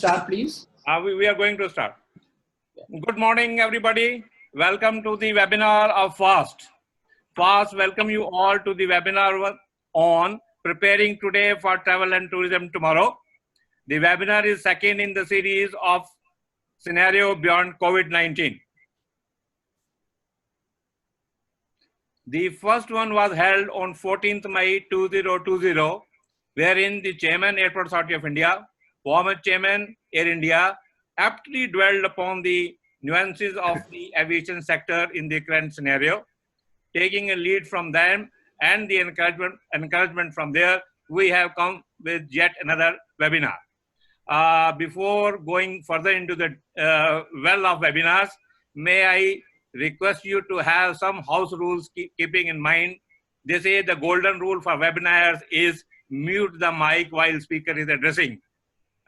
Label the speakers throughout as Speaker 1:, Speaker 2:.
Speaker 1: start, please?
Speaker 2: We are going to start. Good morning, everybody. Welcome to the webinar of FAST. FAST welcome you all to the webinar on preparing today for travel and tourism tomorrow. The webinar is second in the series of scenario beyond COVID-19. The first one was held on 14th May 2020, wherein the Chairman Airport Authority of India, former Chairman Air India, aptly dwelled upon the nuances of the aviation sector in the current scenario. Taking a lead from them and the encouragement from there, we have come with yet another webinar. Before going further into the well of webinars, may I request you to have some house rules keeping in mind. They say the golden rule for webinars is mute the mic while speaker is addressing.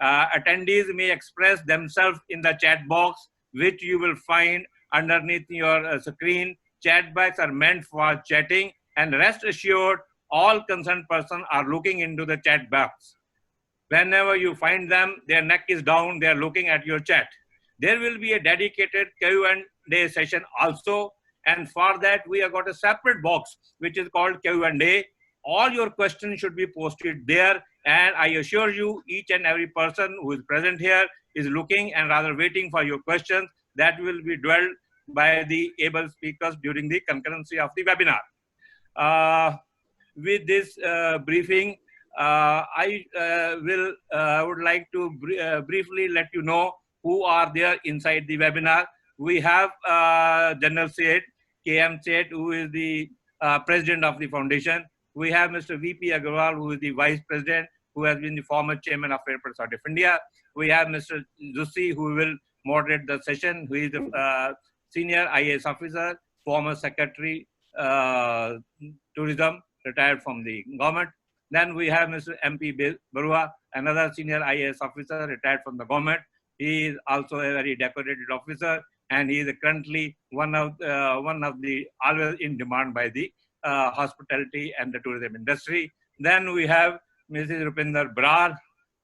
Speaker 2: Attendees may express themselves in the chat box, which you will find underneath your screen. Chat box are meant for chatting, and rest assured, all concerned persons are looking into the chat box. Whenever you find them, their neck is down, they are looking at your chat. There will be a dedicated Q&A session also, and for that we have got a separate box which is called Q&A. All your questions should be posted there, and I assure you each and every person who is present here is looking and rather waiting for your questions that will be dwelled by the able speakers during the concurrency of the webinar. With this briefing, I would like to briefly let you know who are there inside the webinar. We have General Seth, KM Seth, who is the President of the Foundation. We have Mr. VP Agarwal, who is the Vice President, who has been the former Chairman of Airport Authority of India. We have Mr. Zutshi, who will moderate the session, who is the Senior IAS Officer, former Secretary Tourism, retired from the government. Then we have Mr. MP Bezbaruah, another Senior IAS Officer, retired from the government. He is also a very decorated officer, and he is currently one of the always in demand by the hospitality and the tourism industry. Then we have Mrs. Rupinder Brar,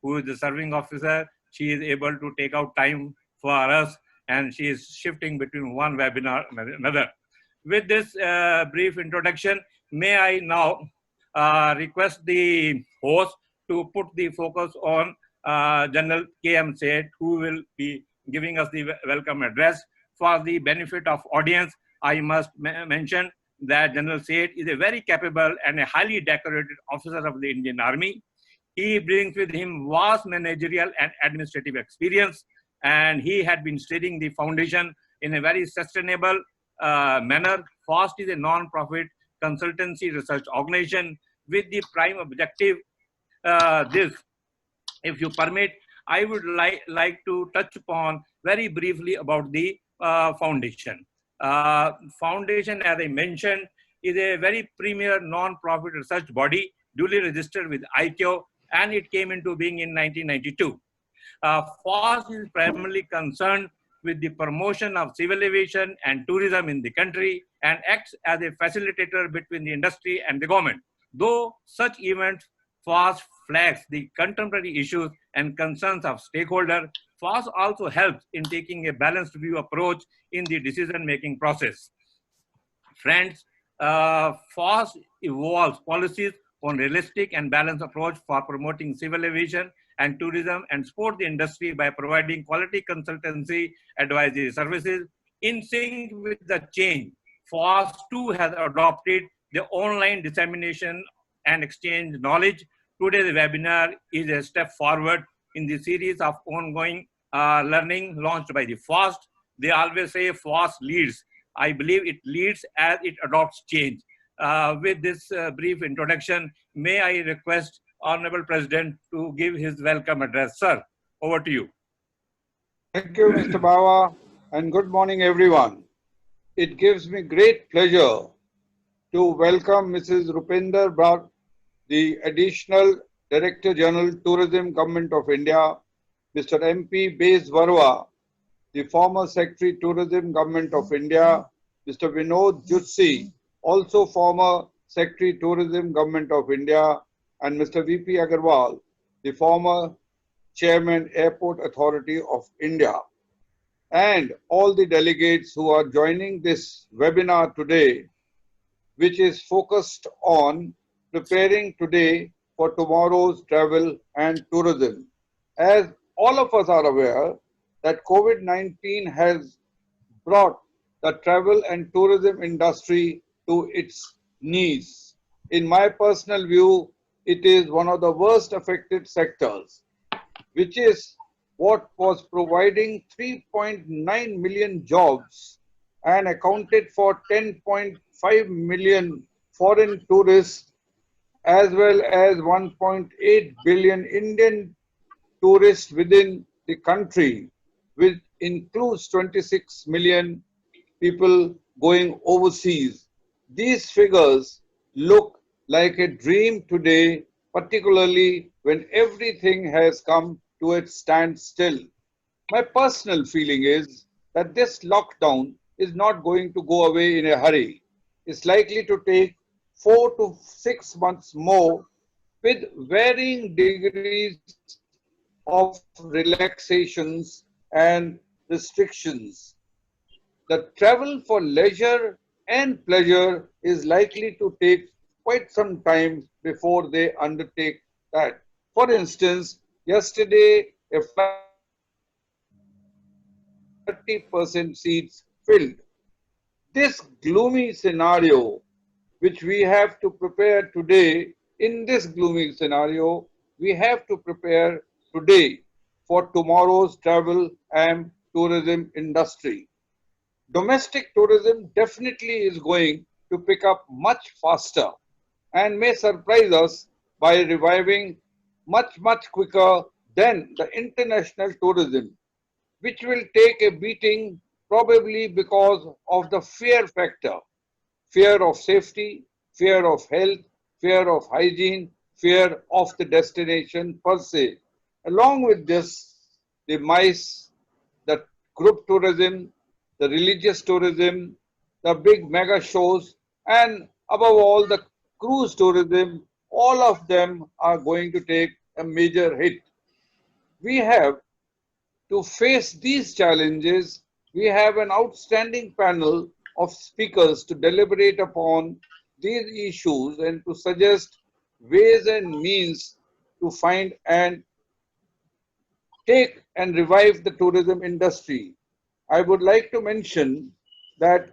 Speaker 2: who is the serving officer. She is able to take out time for us, and she is shifting between one webinar and another. With this brief introduction, may I now request the host to put the focus on General KM Seth, who will be giving us the welcome address. For the benefit of audience, I must mention that General Seth is a very capable and a highly decorated officer of the Indian Army. He brings with him vast managerial and administrative experience, and he had been steering the foundation in a very sustainable manner. FAST is a non-profit consultancy research organization with the prime objective if you permit, I would like to touch upon very briefly about the foundation. Foundation, as I mentioned, is a very premier non-profit research body duly registered with ICAO, and it came into being in 1992. FAST is primarily concerned with the promotion of civil aviation and tourism in the country and acts as a facilitator between the industry and the government. Though such events, FAST flags the contemporary issues and concerns of stakeholders. FAST also helps in taking a balanced view approach in the decision-making process. Friends, FAST evolves policies on realistic and balanced approach for promoting civil aviation and tourism and support the industry by providing quality consultancy advisory services. In sync with the change, FAST too has adopted the online dissemination and exchange knowledge. Today's webinar is a step forward in the series of ongoing learning launched by the FAST. They always say FAST leads. I believe it leads as it adopts change. With this brief introduction, may I request Honorable President to give his welcome address. Sir, over to you.
Speaker 3: Thank you, Mr. Bawa, and good morning, everyone. It gives me great pleasure to welcome Mrs. Rupinder Brar, the Additional Director General Tourism, Government of India, Mr. MP Bezbaruah, the former Secretary Tourism, Government of India, Mr. Vinod Zutshi, also former Secretary Tourism, Government of India, and Mr. VP Agarwal, the former Chairman, Airport Authority of India, and all the delegates who are joining this webinar today, which is focused on preparing today for tomorrow's travel and tourism. As all of us are aware that COVID-19 has brought the travel and tourism industry to its knees. In my personal view, it is one of the worst affected sectors, which is what was providing 3.9 million jobs and accounted for 10.5 million foreign tourists as well as 1.8 billion Indian tourists within the country, which includes 26 million people going overseas. These figures look like a dream today, particularly when everything has come to a standstill. My personal feeling is that this lockdown is not going to go away in a hurry. It's likely to take 4 to 6 months more with varying degrees of relaxations and restrictions. The travel for leisure and pleasure is likely to take quite some time before they undertake that. For instance, yesterday a flight had 30% seats filled. This gloomy scenario, which we have to prepare today, in this gloomy scenario, we have to prepare today for tomorrow's travel and tourism industry. Domestic tourism definitely is going to pick up much faster and may surprise us by reviving much quicker than the international tourism, which will take a beating probably because of the fear factor, fear of safety, fear of health, fear of hygiene, fear of the destination per se. Along with this, the MICE, the group tourism, the religious tourism, the big mega shows, and above all, the cruise tourism, all of them are going to take a major hit. We have to face these challenges. We have an outstanding panel of speakers to deliberate upon these issues and to suggest ways and means to find and take and revive the tourism industry. I would like to mention that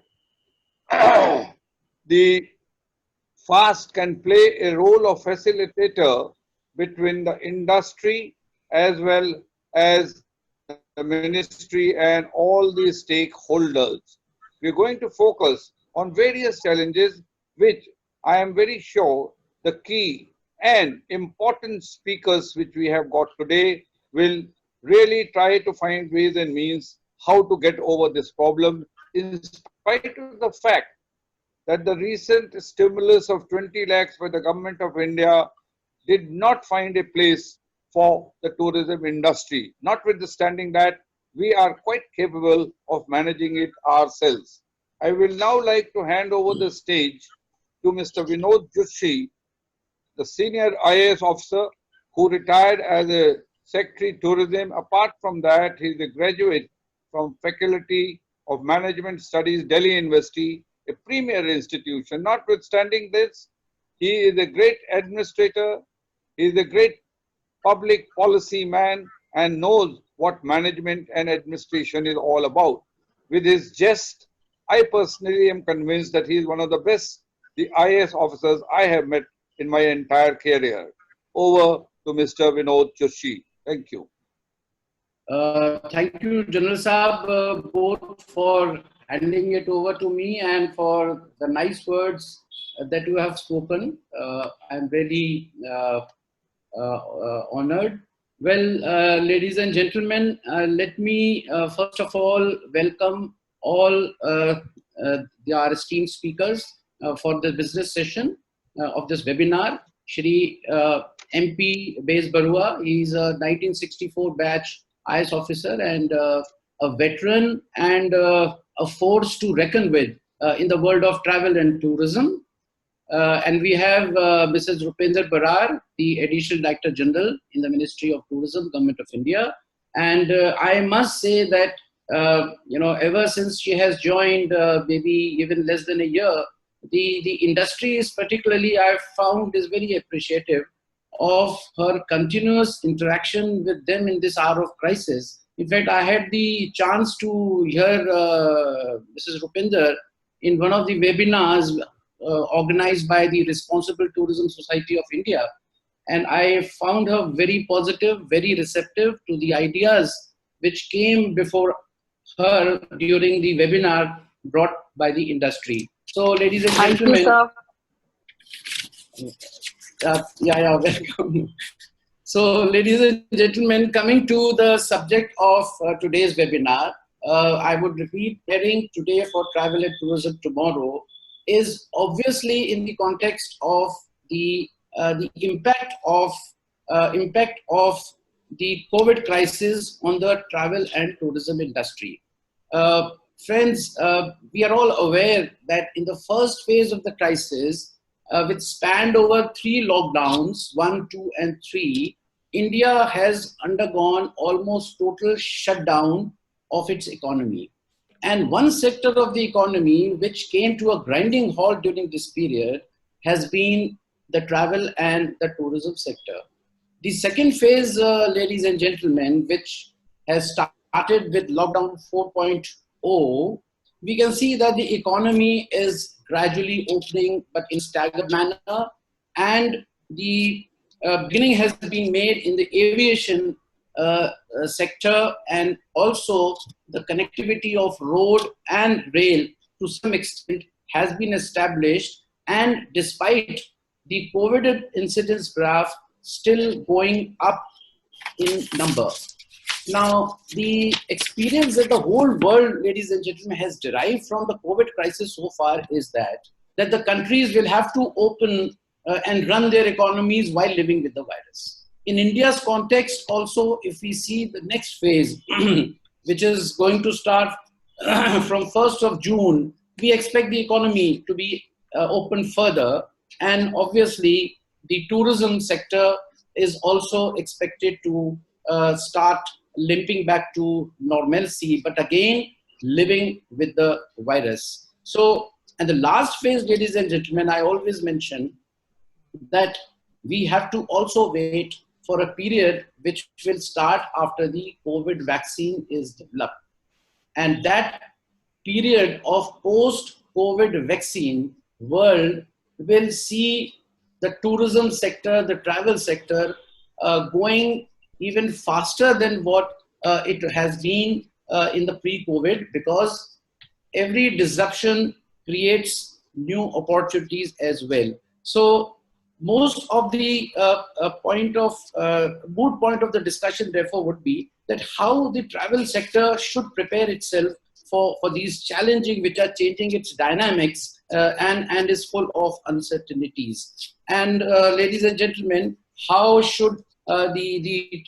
Speaker 3: the FAST can play a role of facilitator between the industry as well as the ministry and all the stakeholders. We're going to focus on various challenges which I am very sure the key and important speakers which we have got today will really try to find ways and means how to get over this problem, in spite of the fact that the recent stimulus of 20 lakhs by the government of India did not find a place for the tourism industry, notwithstanding that we are quite capable of managing it ourselves. I will now like to hand over the stage to Mr. Vinod Zutshi, the senior IAS officer who retired as a Secretary Tourism. Apart from that, he is a graduate from Faculty of Management Studies, Delhi University, a premier institution. Notwithstanding this, he is a great administrator, he is a great public policy man and knows what management and administration is all about. With his jest, I personally am convinced that he is one of the best the IAS officers I have met in my entire career. Over to Mr. Vinod Zutshi. Thank you.
Speaker 1: Thank you, General Saab, both for handing it over to me and for the nice words that you have spoken. I'm really honored. Well, ladies and gentlemen, let me first of all welcome all our esteemed speakers for the business session of this webinar. Shri MP Bezbaruah, he's a 1964 batch IAS officer and a veteran and a force to reckon with in the world of travel and tourism. And we have Mrs. Rupinder Brar, the Additional Director General in the Ministry of Tourism, Government of India. And I must say that, ever since she has joined, maybe even less than a year, the industry is particularly, I've found, is very appreciative of her continuous interaction with them in this hour of crisis. In fact, I had the chance to hear Mrs. Rupinder in one of the webinars organized by the Responsible Tourism Society of India. And I found her very positive, very receptive to the ideas which came before her during the webinar brought by the industry. So, ladies and gentlemen. Thank you, sir. Welcome. So, ladies and gentlemen, coming to the subject of today's webinar, I would repeat, preparing today for travel and tourism tomorrow is obviously in the context of the impact of the COVID crisis on the travel and tourism industry. Friends, we are all aware that in the first phase of the crisis, which spanned over 3 lockdowns, 1, 2, and 3, India has undergone almost total shutdown of its economy. And one sector of the economy which came to a grinding halt during this period has been the travel and the tourism sector. The second phase, ladies and gentlemen, which has started with lockdown 4.0, we can see that the economy is gradually opening, but in a staggered manner. And the beginning has been made in the aviation sector, and also the connectivity of road and rail to some extent has been established. And despite the COVID incidence graph still going up in number. Now, the experience that the whole world, ladies and gentlemen, has derived from the COVID crisis so far is that the countries will have to open and run their economies while living with the virus. In India's context also, if we see the next phase, which is going to start from 1st of June, we expect the economy to be open further. And obviously, the tourism sector is also expected to start limping back to normalcy, but again, living with the virus. So, and the last phase, ladies and gentlemen, I always mention that we have to also wait for a period which will start after the COVID vaccine is developed. And that period of post-COVID vaccine world will see the tourism sector, the travel sector going even faster than what it has been in the pre-COVID, because every disruption creates new opportunities as well. So most of the moot point of the discussion therefore would be that how the travel sector should prepare itself for these challenging, which are changing its dynamics and is full of uncertainties. And ladies and gentlemen, how should the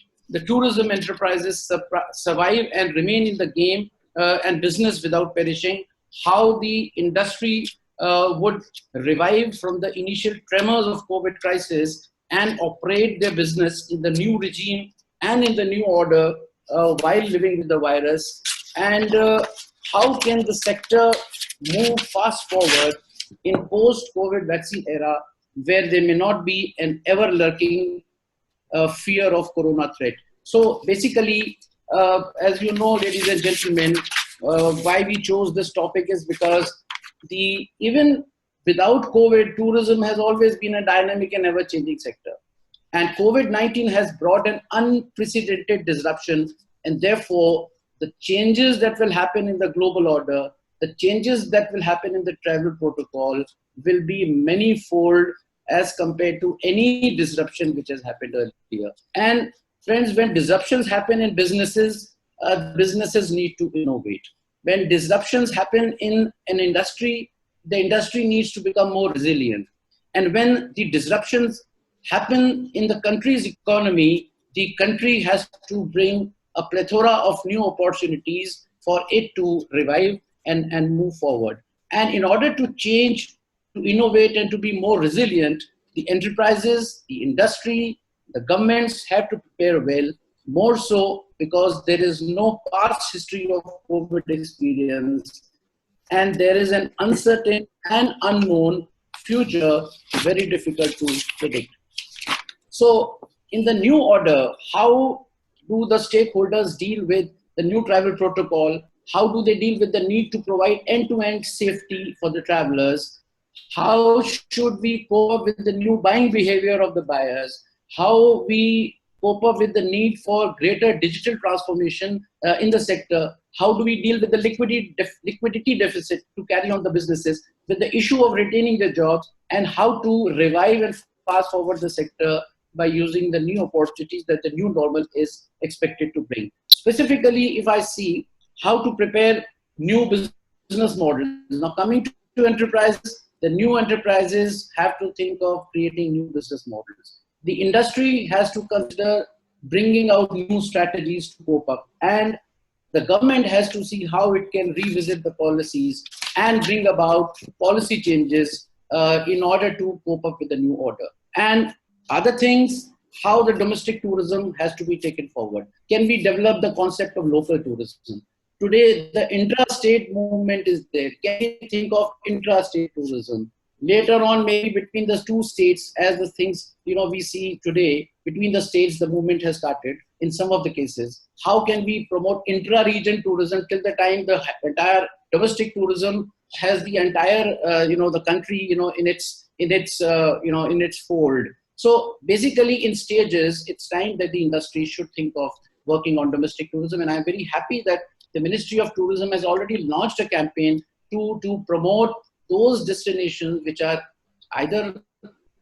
Speaker 1: tourism enterprises survive and remain in the game and business without perishing? How the industry would revive from the initial tremors of COVID crisis and operate their business in the new regime and in the new order while living with the virus? And how can the sector move fast forward in post-COVID vaccine era, where there may not be an ever-lurking fear of corona threat? So basically, as you know, ladies and gentlemen, why we chose this topic is because even without COVID, tourism has always been a dynamic and ever-changing sector. And COVID-19 has brought an unprecedented disruption, and therefore the changes that will happen in the global order, the changes that will happen in the travel protocol will be manifold as compared to any disruption which has happened earlier. And friends, when disruptions happen in businesses, businesses need to innovate. When disruptions happen in an industry, the industry needs to become more resilient. And when the disruptions happen in the country's economy, the country has to bring a plethora of new opportunities for it to revive and move forward. And in order to change to innovate and to be more resilient, the enterprises, the industry, the governments have to prepare well, more so because there is no past history of COVID experience and there is an uncertain and unknown future, very difficult to predict. So in the new order, how do the stakeholders deal with the new travel protocol? How do they deal with the need to provide end-to-end safety for the travelers? How should we cope up with the new buying behavior of the buyers? How we cope up with the need for greater digital transformation in the sector? How do we deal with the liquidity deficit to carry on the businesses, with the issue of retaining the jobs, and how to revive and fast forward the sector by using the new opportunities that the new normal is expected to bring. Specifically, if I see how to prepare new business models. Now coming to enterprises, the new enterprises have to think of creating new business models. The industry has to consider bringing out new strategies to cope up, and the government has to see how it can revisit the policies and bring about policy changes in order to cope up with the new order. And other things, how the domestic tourism has to be taken forward. Can we develop the concept of local tourism? Today, the intra-state movement is there. Can we think of intra-state tourism? Later on, maybe between the two states, as the things we see today, between the states, the movement has started in some of the cases. How can we promote intra-region tourism till the time the entire domestic tourism has the entire, the country, in its fold? So basically, in stages, it's time that the industry should think of working on domestic tourism, and I'm very happy that the Ministry of Tourism has already launched a campaign to promote those destinations which are either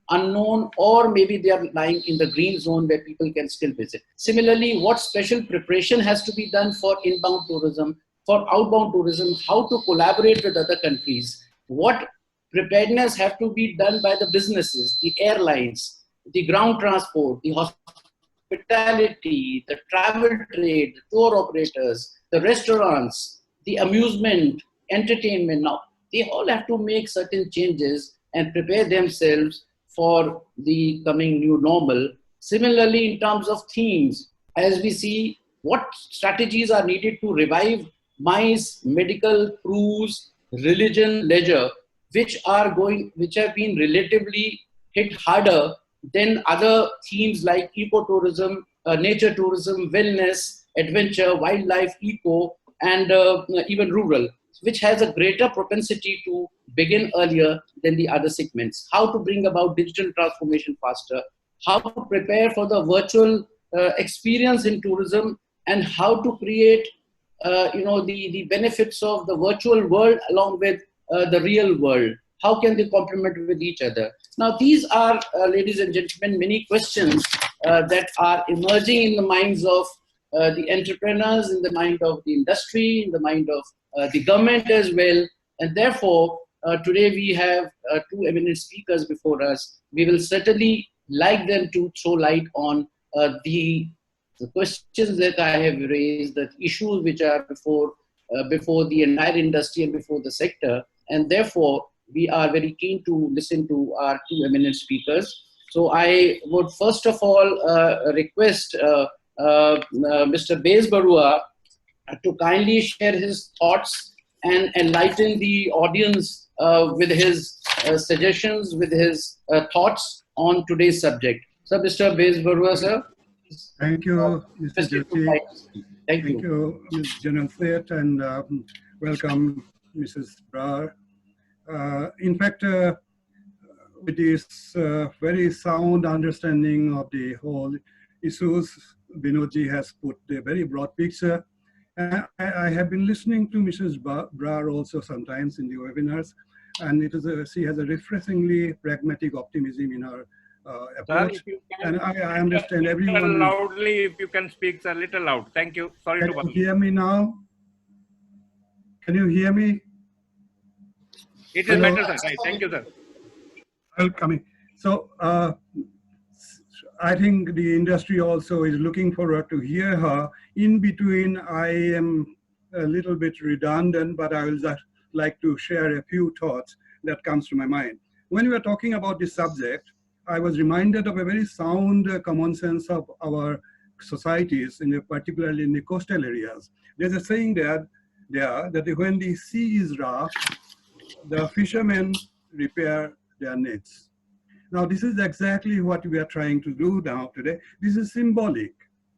Speaker 1: unknown or maybe they are lying in the green zone where people can still visit. Similarly, what special preparation has to be done for inbound tourism, for outbound tourism, how to collaborate with other countries, what preparedness have to be done by the businesses, the airlines, the ground transport, the hospitality, the travel trade, the tour operators, the restaurants, the amusement, entertainment. Now, they all have to make certain changes and prepare themselves for the coming new normal. Similarly, in terms of themes, as we see, what strategies are needed to revive MICE, medical, cruise, religion, leisure, which have been relatively hit harder than other themes like ecotourism, nature tourism, wellness, adventure, wildlife, eco, and even rural, which has a greater propensity to begin earlier than the other segments. How to bring about digital transformation faster, how to prepare for the virtual experience in tourism, and how to create the benefits of the virtual world along with the real world. How can they complement with each other? Now, these are, ladies and gentlemen, many questions that are emerging in the minds of the entrepreneurs, in the mind of the industry, in the mind of the government as well. And therefore, today we have two eminent speakers before us. We will certainly like them to throw light on the questions that I have raised, the issues which are before the entire industry and before the sector. And therefore, we are very keen to listen to our two eminent speakers. So I would first of all request Mr. Bezbaruah to kindly share his thoughts and enlighten the audience with his suggestions, with his thoughts on today's subject. So, Mr. Bezbaruah, sir.
Speaker 4: Thank you, Mr. Zutshi.
Speaker 1: Thank you.
Speaker 4: Thank you, Ms. General Threat, and welcome, Mrs. Brar. In fact, with this very sound understanding of the whole issues, Vinodji has put a very broad picture. I have been listening to Mrs. Brar also sometimes in the webinars, and she has a refreshingly pragmatic optimism in her approach.
Speaker 2: Sir,
Speaker 4: and I understand everyone.
Speaker 2: Little loudly, if you can speak, sir, little loud. Thank you. Sorry to bother.
Speaker 4: Can you hear me now? Can you hear me?
Speaker 2: It is better, sir. Right. Thank you, sir.
Speaker 4: Welcoming. So I think the industry also is looking forward to hear her. In between, I am a little bit redundant, but I will just like to share a few thoughts. that comes to my mind. When we are talking about this subject, I was reminded of a very sound common sense of our societies, particularly in the coastal areas. There's a saying that when the sea is rough, the fishermen repair their nets. Now, this is exactly what we are trying to do now today. This is symbolic.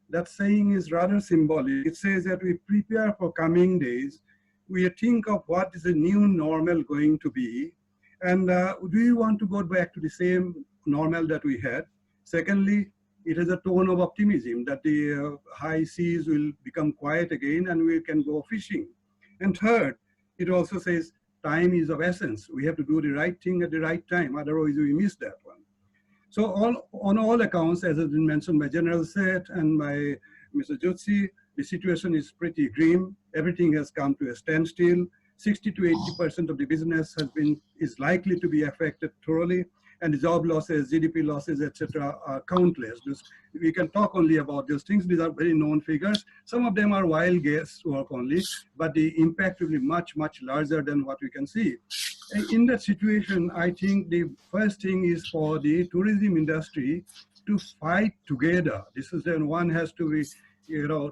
Speaker 4: That saying is rather symbolic. It says that we prepare for coming days. We think of what is the new normal going to be. And do you want to go back to the same normal that we had? Secondly, it has a tone of optimism that the high seas will become quiet again and we can go fishing. And third, it also says time is of essence. We have to do the right thing at the right time, otherwise we miss that one. So on all accounts, as has been mentioned by General Seth and by Mr. Zutshi, the situation is pretty grim. Everything has come to a standstill. 60 to 80% of the business is likely to be affected thoroughly, and the job losses, GDP losses, etc., are countless. We can talk only about those things. These are very known figures. Some of them are wild guesswork only, but the impact will be much, much larger than what we can see. In that situation, I think the first thing is for the tourism industry to fight together. This is when one has to be,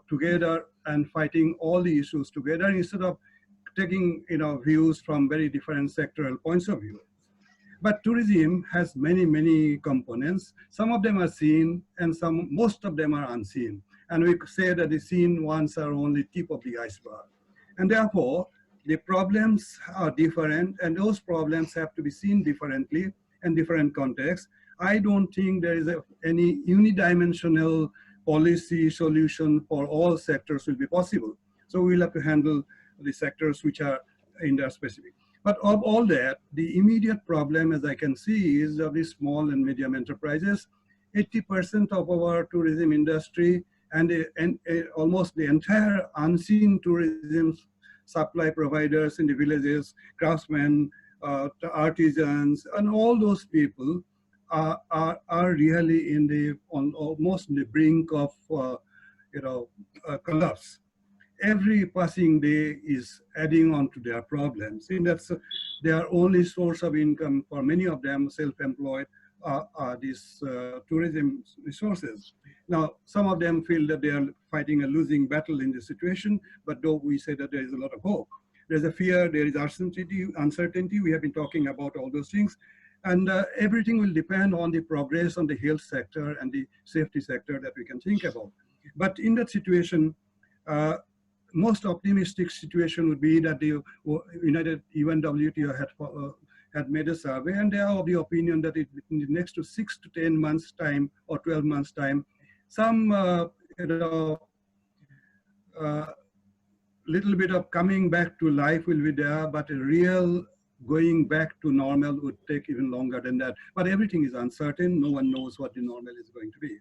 Speaker 4: together and fighting all the issues together instead of taking, views from very different sectoral points of view. But tourism has many, many components. Some of them are seen and most of them are unseen. And we say that the seen ones are only tip of the iceberg. And therefore, the problems are different and those problems have to be seen differently in different contexts. I don't think there is any unidimensional policy solution for all sectors will be possible. So we'll have to handle the sectors which are in their specific. But of all that, the immediate problem, as I can see, is of the small and medium enterprises. 80% of our tourism industry and almost the entire unseen tourism supply providers in the villages, craftsmen, artisans, and all those people are really almost on the brink of collapse. Every passing day is adding on to their problems. And that's their only source of income for many of them, self-employed, are these tourism resources. Now, some of them feel that they are fighting a losing battle in this situation, but though we say that there is a lot of hope. There's a fear, there is uncertainty. We have been talking about all those things. And everything will depend on the progress on the health sector and the safety sector that we can think about. But in that situation, most optimistic situation would be that the UNWTO had made a survey, and they are of the opinion that in the next 6 to 10 months time or 12 months time, some little bit of coming back to life will be there, but a real going back to normal would take even longer than that. But everything is uncertain. No one knows what the normal is going to be.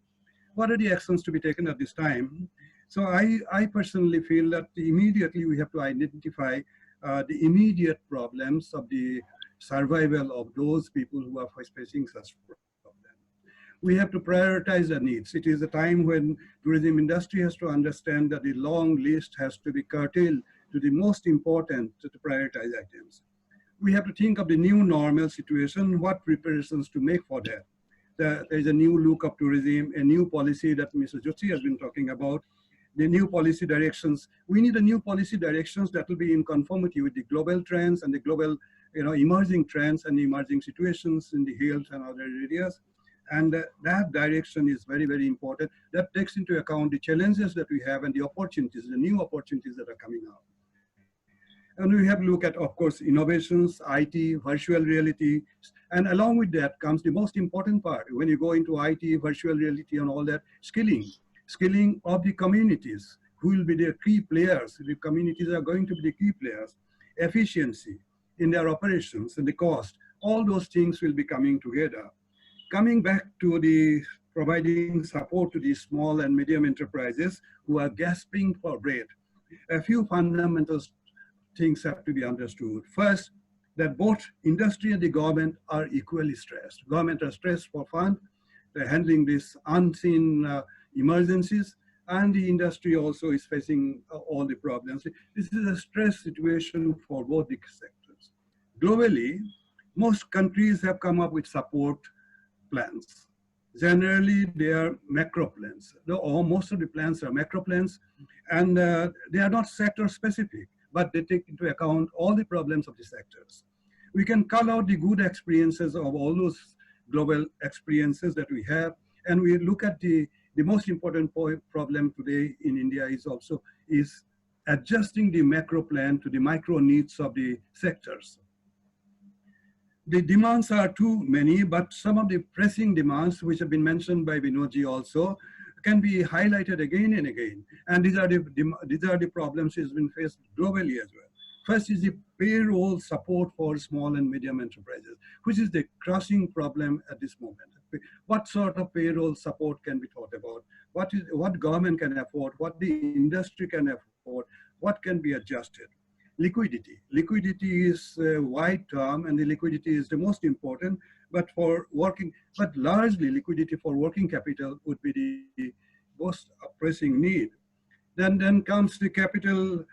Speaker 4: What are the actions to be taken at this time? So I personally feel that immediately we have to identify the immediate problems of the survival of those people who are facing such problems. We have to prioritize the needs. It is a time when tourism industry has to understand that the long list has to be curtailed to the most important to prioritize items. We have to think of the new normal situation, what preparations to make for that. There is a new look of tourism, a new policy that Mr. Zutshi has been talking about. The new policy directions. We need a new policy directions that will be in conformity with the global trends and the global, emerging trends and emerging situations in the health and other areas. And that direction is very, very important. That takes into account the challenges that we have and the opportunities, the new opportunities that are coming out. And we have to look at, of course, innovations, IT, virtual reality. And along with that comes the most important part. When you go into IT, virtual reality and all that, skilling of the communities, who will be the key players. The communities are going to be the key players. Efficiency in their operations and the cost, all those things will be coming together. Coming back to the providing support to these small and medium enterprises who are gasping for bread, a few fundamental things have to be understood. First, that both industry and the government are equally stressed. Government are stressed for fund, they're handling these unseen emergencies, and the industry also is facing all the problems. This is a stress situation for both the sectors. Globally, Most countries have come up with support plans. Generally, they are macro plans. Or most of the plans are macro plans, and they are not sector specific, but they take into account all the problems of the sectors. We can call out the good experiences of all those global experiences that we have, and we look at the most important problem today in India is adjusting the macro plan to the micro needs of the sectors. The demands are too many, but some of the pressing demands, which have been mentioned by Vinodji also, can be highlighted again and again. And these are the problems which have been faced globally as well. First is the payroll support for small and medium enterprises, which is the crushing problem at this moment. What sort of payroll support can be thought about? What government can afford? What the industry can afford? What can be adjusted? Liquidity. Liquidity is a wide term, and the liquidity is the most important, but largely liquidity for working capital would be the most pressing need. Then comes the capital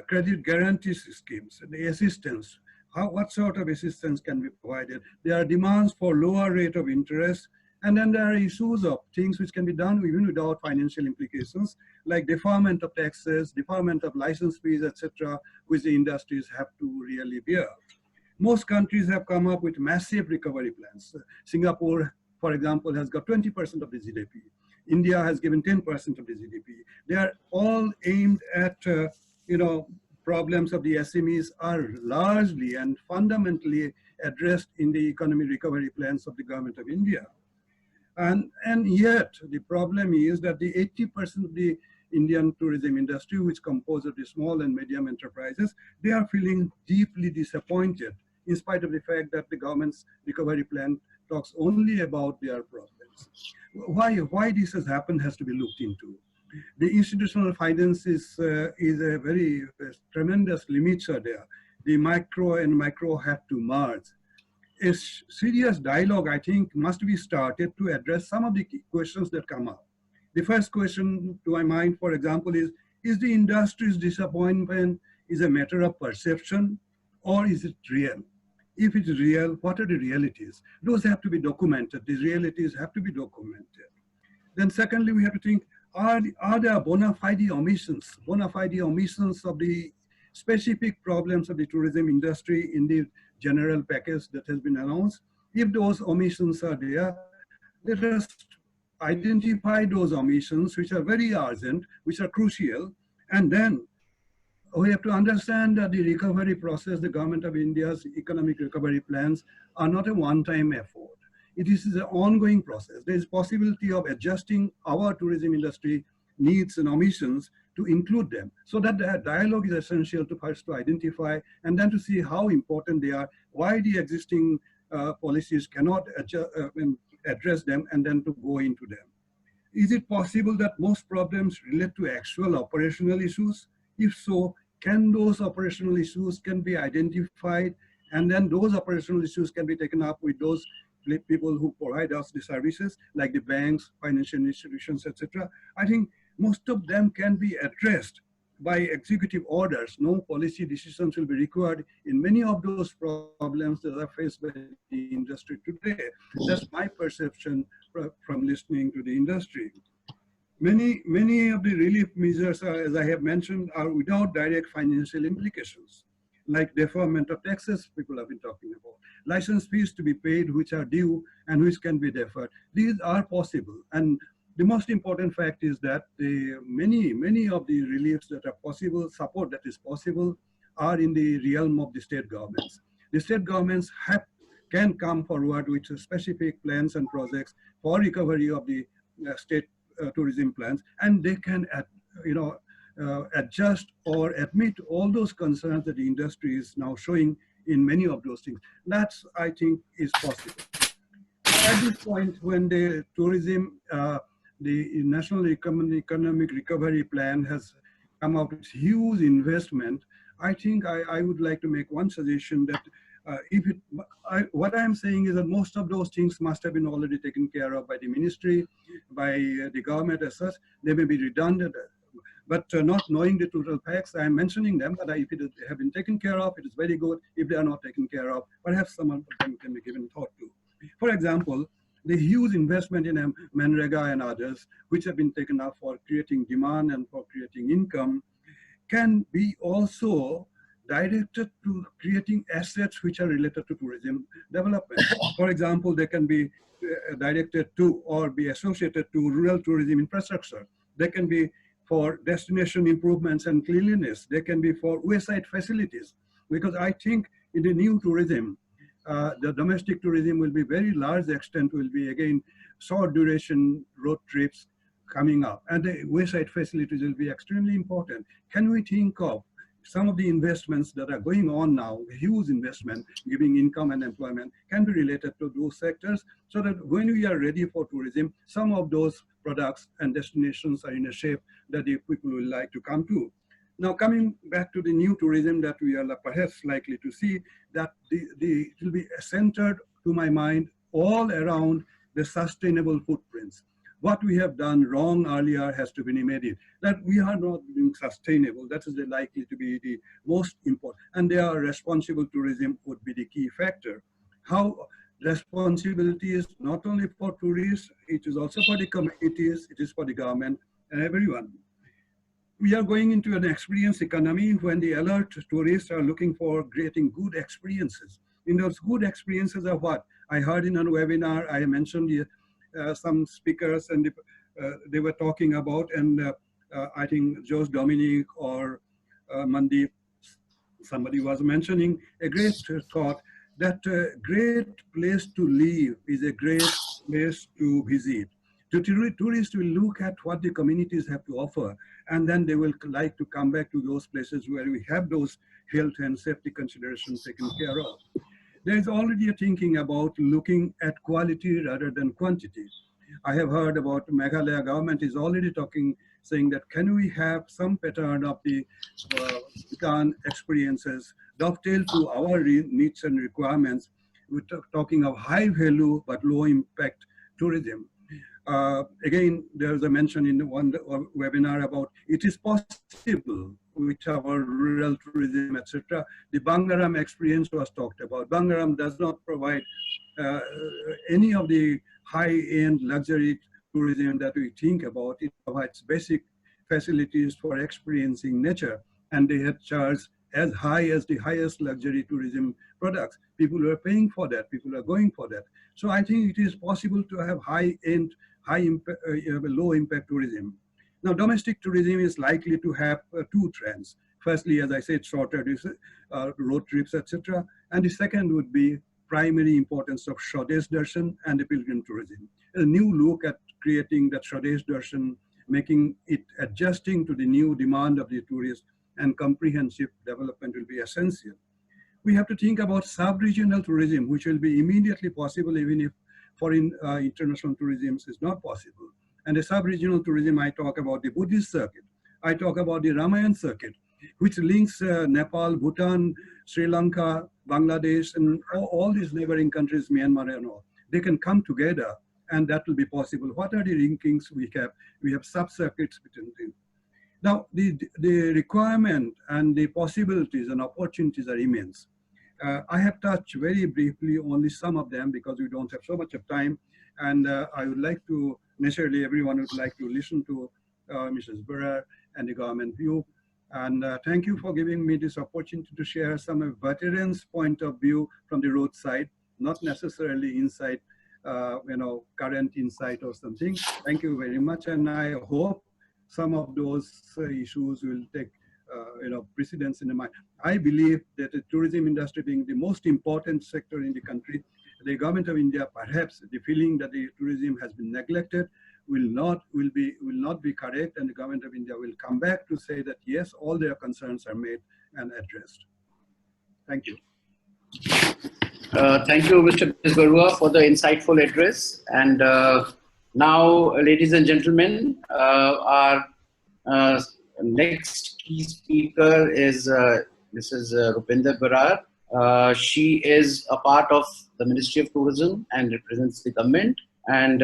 Speaker 4: credit guarantee schemes, the assistance. What sort of assistance can be provided? There are demands for lower rate of interest, and then there are issues of things which can be done even without financial implications, like deferment of taxes, deferment of license fees, etc., which the industries have to really bear. Most countries have come up with massive recovery plans. Singapore, for example, has got 20% of the GDP. India has given 10% of the GDP. They are all aimed at, problems of the SMEs are largely and fundamentally addressed in the economic recovery plans of the government of India. And yet the problem is that the 80% of the Indian tourism industry, which composes of the small and medium enterprises, they are feeling deeply disappointed in spite of the fact that the government's recovery plan talks only about their problems. Why this has happened has to be looked into. The institutional finance is a very tremendous limiter there. The micro and macro have to merge. A serious dialogue, I think, must be started to address some of the key questions that come up. The first question to my mind, for example, is the industry's disappointment is a matter of perception, or is it real? If it is real, what are the realities? Those have to be documented. The realities have to be documented. Then secondly, we have to think, are there bona fide omissions of the specific problems of the tourism industry in the general package that has been announced? If those omissions are there, let us identify those omissions which are very urgent, which are crucial, and then we have to understand that the recovery process, the government of India's economic recovery plans are not a one-time effort. It is an ongoing process. There is possibility of adjusting our tourism industry needs and omissions to include them. So that the dialogue is essential to first to identify and then to see how important they are, why the existing policies cannot address them, and then to go into them. Is it possible that most problems relate to actual operational issues? If so, can those operational issues can be identified, and then those operational issues can be taken up with those people who provide us the services, like the banks, financial institutions, etc. I think most of them can be addressed by executive orders. No policy decisions will be required in many of those problems that are faced by the industry today. That's my perception from listening to the industry. Many of the relief measures, as I have mentioned, are without direct financial implications, like deferment of taxes people have been talking about, license fees to be paid which are due and which can be deferred. These are possible. And the most important fact is that many of the reliefs that are possible, support that is possible, are in the realm of the state governments. The state governments can come forward with specific plans and projects for recovery of the state tourism plans, and they can adjust or admit all those concerns that the industry is now showing in many of those things. That's, I think, is possible. At this point, when the tourism, the National Economic Recovery Plan has come out with huge investment, I think I would like to make one suggestion that what I'm saying is that most of those things must have been already taken care of by the ministry, by the government as such. They may be redundant, But not knowing the total facts, I am mentioning them, but if it have been taken care of, it is very good. If they are not taken care of, perhaps some of them can be given thought to. For example, the huge investment in Manrega and others, which have been taken up for creating demand and for creating income, can be also directed to creating assets which are related to tourism development. For example, they can be directed to or be associated to rural tourism infrastructure. They can be for destination improvements and cleanliness. They can be for wayside facilities. Because I think in the new tourism, the domestic tourism will be very large extent will be again short duration road trips coming up, and the wayside facilities will be extremely important. Can we think of some of the investments that are going on now, huge investment, giving income and employment, can be related to those sectors, so that when we are ready for tourism, some of those products and destinations are in a shape that the people will like to come to. Now, coming back to the new tourism that we are perhaps likely to see, that it will be centered, to my mind, all around the sustainable footprints. What we have done wrong earlier has to be remedied. That we are not being sustainable, that is likely to be the most important. And there responsible tourism would be the key factor. How responsibility is not only for tourists, it is also for the communities, it is for the government and everyone. We are going into an experience economy when the alert tourists are looking for creating good experiences. In those good experiences are what? I heard in a webinar, I mentioned some speakers and they were talking about, and I think Jose Dominic or Mandeep, somebody was mentioning a great thought that a great place to live is a great place to visit. Tourists will look at what the communities have to offer, and then they will like to come back to those places where we have those health and safety considerations taken care of. There is already a thinking about looking at quality rather than quantity. I have heard about Meghalaya government is already saying that can we have some pattern of the Bhutan experiences dovetail to our needs and requirements. We're talking of high value but low impact tourism. Again, there's a mention in one webinar about it is possible with our rural tourism, etc. The Bangaram experience was talked about. Bangaram does not provide any of the high-end luxury tourism that we think about. It provides basic facilities for experiencing nature, and they have charged as high as the highest luxury tourism products. People are paying for that. People are going for that. So I think it is possible to have high-end, low-impact tourism. Now, domestic tourism is likely to have two trends. Firstly, as I said, shorter road trips, etc. And the second would be primary importance of Swadesh Darshan and the pilgrim tourism. A new look at creating that Swadesh Darshan, making it adjusting to the new demand of the tourists, and comprehensive development will be essential. We have to think about sub-regional tourism, which will be immediately possible even if foreign international tourism is not possible. And the sub-regional tourism, I talk about the Buddhist circuit. I talk about the Ramayan circuit, which links Nepal, Bhutan, Sri Lanka, Bangladesh, and all these neighboring countries, Myanmar and all. They can come together, and that will be possible. What are the linkings we have? We have sub-circuits between them. Now, the requirement and the possibilities and opportunities are immense. I have touched very briefly only some of them because we don't have so much of time. And I would like to, naturally everyone would like to listen to Mrs. Brar and the government view. And thank you for giving me this opportunity to share some veterans' point of view from the roadside, not necessarily inside, current insight or something. Thank you very much. And I hope some of those issues will take precedence in the mind. I believe that the tourism industry being the most important sector in the country, the government of India, perhaps the feeling that the tourism has been neglected will not be correct, and the government of India will come back to say that yes, all their concerns are made and addressed. Thank you.
Speaker 1: Thank you, Mr. Bezbaruah, for the insightful address. And now, ladies and gentlemen, our next key speaker is Mrs. Rupinder Brar. She is a part of the Ministry of Tourism and represents the government. And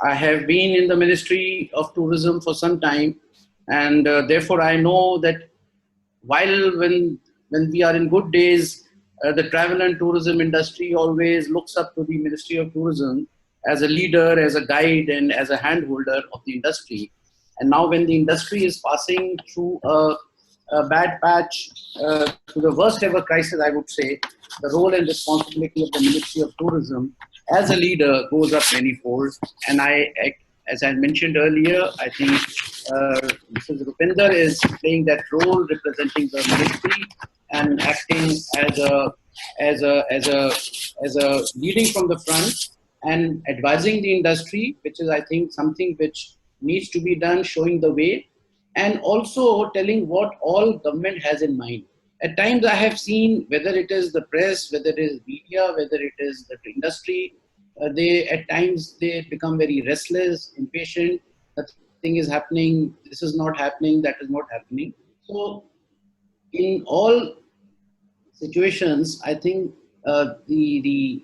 Speaker 1: I have been in the Ministry of Tourism for some time, And therefore, I know that while when we are in good days, the travel and tourism industry always looks up to the Ministry of Tourism as a leader, as a guide, and as a handholder of the industry. And now when the industry is passing through a bad patch, to the worst ever crisis, I would say, the role and responsibility of the Ministry of Tourism as a leader goes up manyfold. And as I mentioned earlier, I think Mrs. Rupinder is playing that role, representing the ministry and acting as a leading from the front and advising the industry, which is, I think, something which needs to be done, showing the way, and also telling what all government has in mind. At times I have seen, whether it is the press, whether it is media, whether it is the industry, they at times they become very restless, impatient. Nothing is happening. This is not happening. That is not happening. So, in all situations, I think the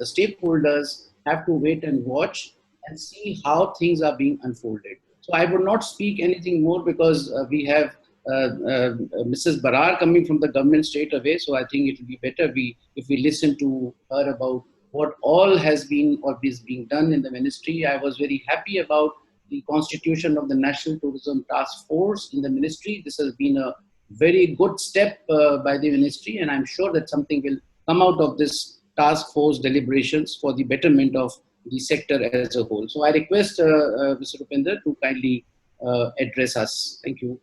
Speaker 1: stakeholders have to wait and watch and see how things are being unfolded. So I would not speak anything more because we have Mrs. Brar coming from the government straight away. So I think it would be better if we listen to her about what all has been or is being done in the ministry. I was very happy about the constitution of the National Tourism Task Force in the ministry. This has been a very good step by the ministry, and I'm sure that something will come out of this task force deliberations for the betterment of the sector as a whole. So I request Mr. Rupinder to kindly address us. Thank you.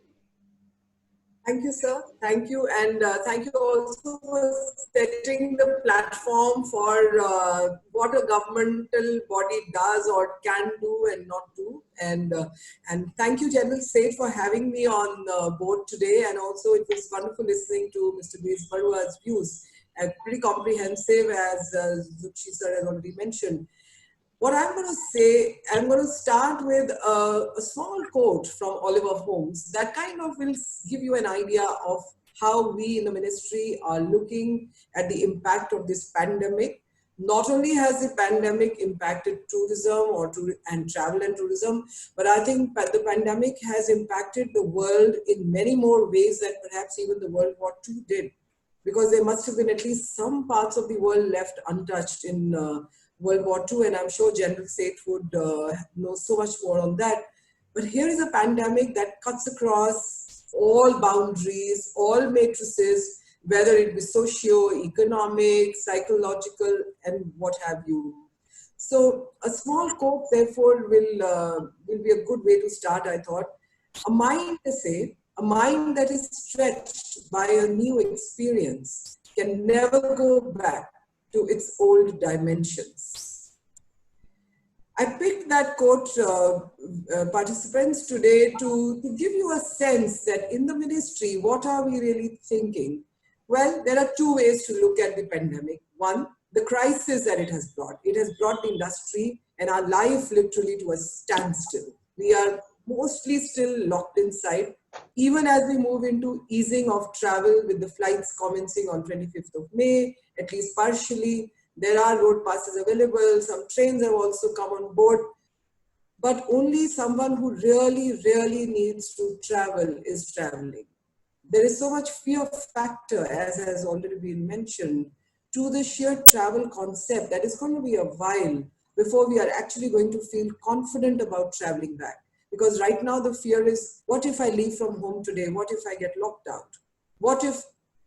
Speaker 5: Thank you, sir. Thank you. And thank you also for setting the platform for what a governmental body does or can do and not do. And thank you, General Seth, for having me on board today. And also it was wonderful listening to Mr. Bezbaruah's views. Pretty comprehensive, as Zutshi sir has already mentioned. What I'm going to say, I'm going to start with a small quote from Oliver Holmes that kind of will give you an idea of how we in the ministry are looking at the impact of this pandemic. Not only has the pandemic impacted tourism and travel and tourism, but I think the pandemic has impacted the world in many more ways than perhaps even the World War II did. Because there must have been at least some parts of the world left untouched in World War II, and I'm sure General Seth would know so much more on that. But here is a pandemic that cuts across all boundaries, all matrices, whether it be socio-economic, psychological, and what have you. So a small quote, therefore, will be a good way to start, I thought. A mind that is stretched by a new experience can never go back to its old dimensions. I picked that quote, participants, today to give you a sense that in the ministry, what are we really thinking? Well, there are two ways to look at the pandemic. One, the crisis that it has brought. It has brought the industry and our life literally to a standstill. We are mostly still locked inside, even as we move into easing of travel with the flights commencing on 25th of May, at least partially. There are road passes available, some trains have also come on board, but only someone who really, really needs to travel is traveling. There is so much fear factor, as has already been mentioned, to the sheer travel concept that is going to be a while before we are actually going to feel confident about traveling back. Because right now the fear is, what if I leave from home today? What if I get locked out? What if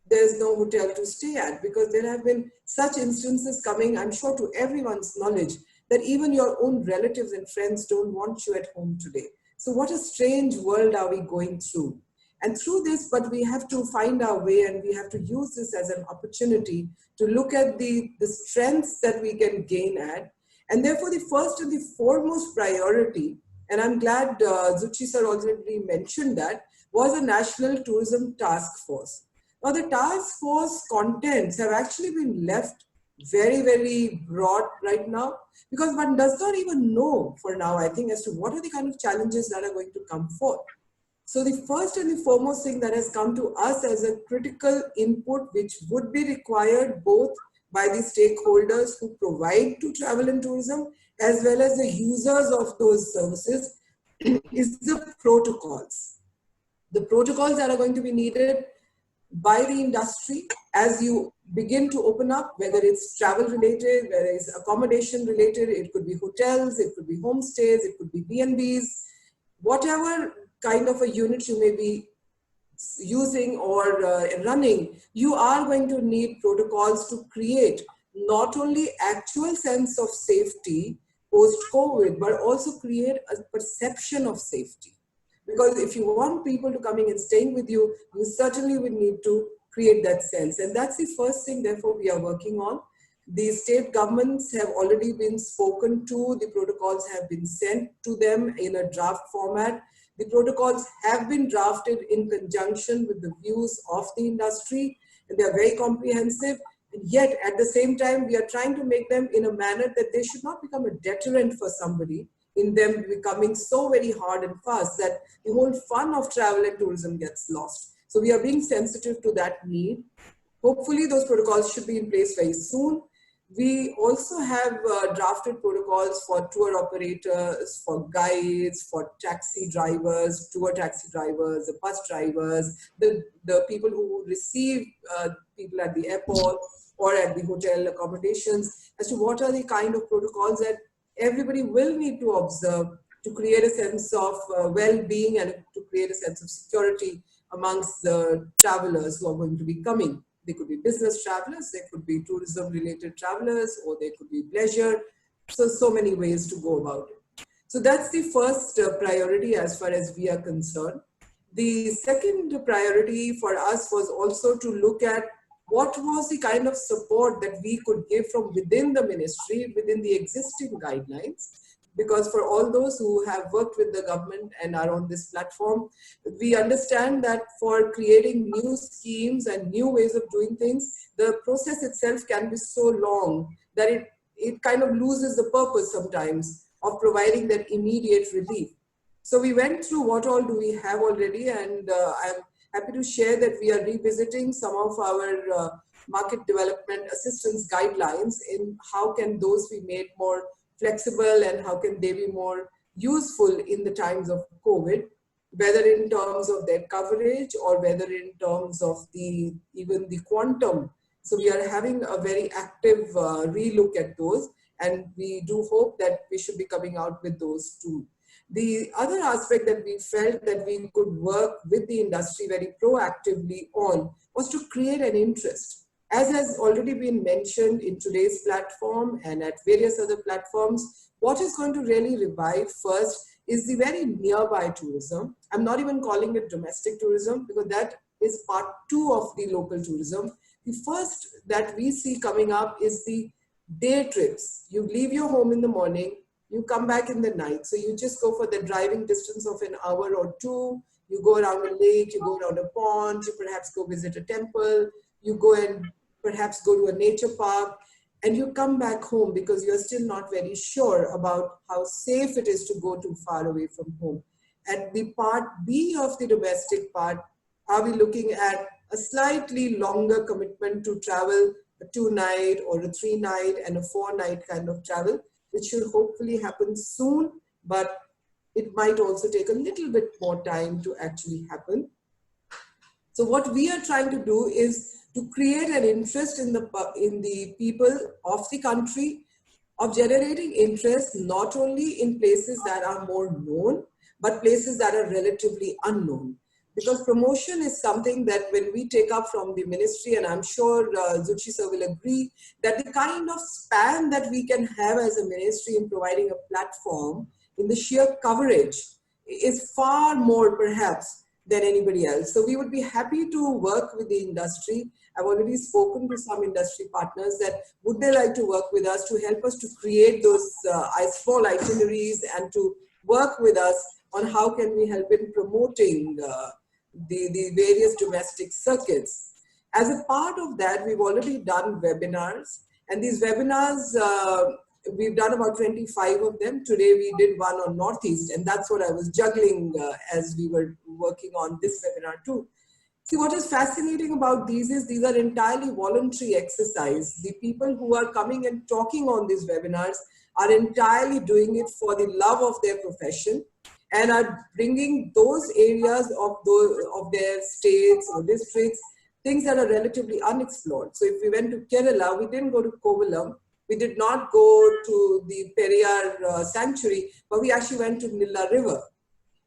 Speaker 5: there's no hotel to stay at? Because there have been such instances coming, I'm sure to everyone's knowledge, that even your own relatives and friends don't want you at home today. So what a strange world are we going through? And through this, but we have to find our way, and we have to use this as an opportunity to look at the strengths that we can gain at. And therefore the first and the foremost priority, and I'm glad Zutshi sir already mentioned that, was a National Tourism Task Force. Now the task force contents have actually been left very, very broad right now, because one does not even know for now, I think, as to what are the kind of challenges that are going to come forth. So the first and the foremost thing that has come to us as a critical input, which would be required both by the stakeholders who provide to travel and tourism, as well as the users of those services, is the protocols. The protocols that are going to be needed by the industry as you begin to open up, whether it's travel related, whether it's accommodation related, it could be hotels, it could be homestays, it could be B&Bs, whatever kind of a unit you may be using or running, you are going to need protocols to create not only actual sense of safety post-COVID, but also create a perception of safety. Because if you want people to coming and staying with you, you certainly will need to create that sense. And that's the first thing, therefore, we are working on. The state governments have already been spoken to. The protocols have been sent to them in a draft format. The protocols have been drafted in conjunction with the views of the industry, and they are very comprehensive. And yet, at the same time, we are trying to make them in a manner that they should not become a deterrent for somebody, in them becoming so very hard and fast that the whole fun of travel and tourism gets lost. So we are being sensitive to that need. Hopefully those protocols should be in place very soon. We also have drafted protocols for tour operators, for guides, for taxi drivers, tour taxi drivers, the bus drivers, the people who receive people at the airport or at the hotel accommodations, as to what are the kind of protocols that everybody will need to observe to create a sense of well-being and to create a sense of security amongst the travelers who are going to be coming. They could be business travelers, they could be tourism-related travelers, or they could be pleasure. So many ways to go about it. So that's the first priority as far as we are concerned. The second priority for us was also to look at what was the kind of support that we could give from within the ministry, within the existing guidelines. Because for all those who have worked with the government and are on this platform, we understand that for creating new schemes and new ways of doing things, the process itself can be so long that it kind of loses the purpose sometimes of providing that immediate relief. So we went through what all do we have already, and I'm happy to share that we are revisiting some of our market development assistance guidelines in how can those be made more flexible and how can they be more useful in the times of COVID, whether in terms of their coverage or whether in terms of even the quantum. So we are having a very active relook at those, and we do hope that we should be coming out with those too. The other aspect that we felt that we could work with the industry very proactively on was to create an interest. As has already been mentioned in today's platform and at various other platforms, what is going to really revive first is the very nearby tourism. I'm not even calling it domestic tourism because that is part 2 of the local tourism. The first that we see coming up is the day trips. You leave your home in the morning, you come back in the night. So you just go for the driving distance of an hour or 2, you go around a lake, you go around a pond, you perhaps go visit a temple, you go and perhaps go to a nature park, and you come back home because you're still not very sure about how safe it is to go too far away from home. At the part B of the domestic part, are we looking at a slightly longer commitment to travel, a 2-night or a 3-night and a 4-night kind of travel, which should hopefully happen soon, but it might also take a little bit more time to actually happen. So what we are trying to do is to create an interest in the people of the country, of generating interest not only in places that are more known, but places that are relatively unknown. Because promotion is something that when we take up from the ministry, and I'm sure Zutshi sir will agree, that the kind of span that we can have as a ministry in providing a platform in the sheer coverage is far more perhaps than anybody else. So we would be happy to work with the industry. I've already spoken to some industry partners that would they like to work with us to help us to create those small itineraries and to work with us on how can we help in promoting the various domestic circuits. As a part of that, we've already done webinars, and these webinars, we've done about 25 of them. Today we did one on Northeast, and that's what I was juggling as we were working on this webinar too. See, what is fascinating about these is these are entirely voluntary exercise. The people who are coming and talking on these webinars are entirely doing it for the love of their profession. and are bringing those areas of their states or districts, things that are relatively unexplored. So if we went to Kerala, we didn't go to Kovalam, we did not go to the Periyar sanctuary, but we actually went to Nilla River.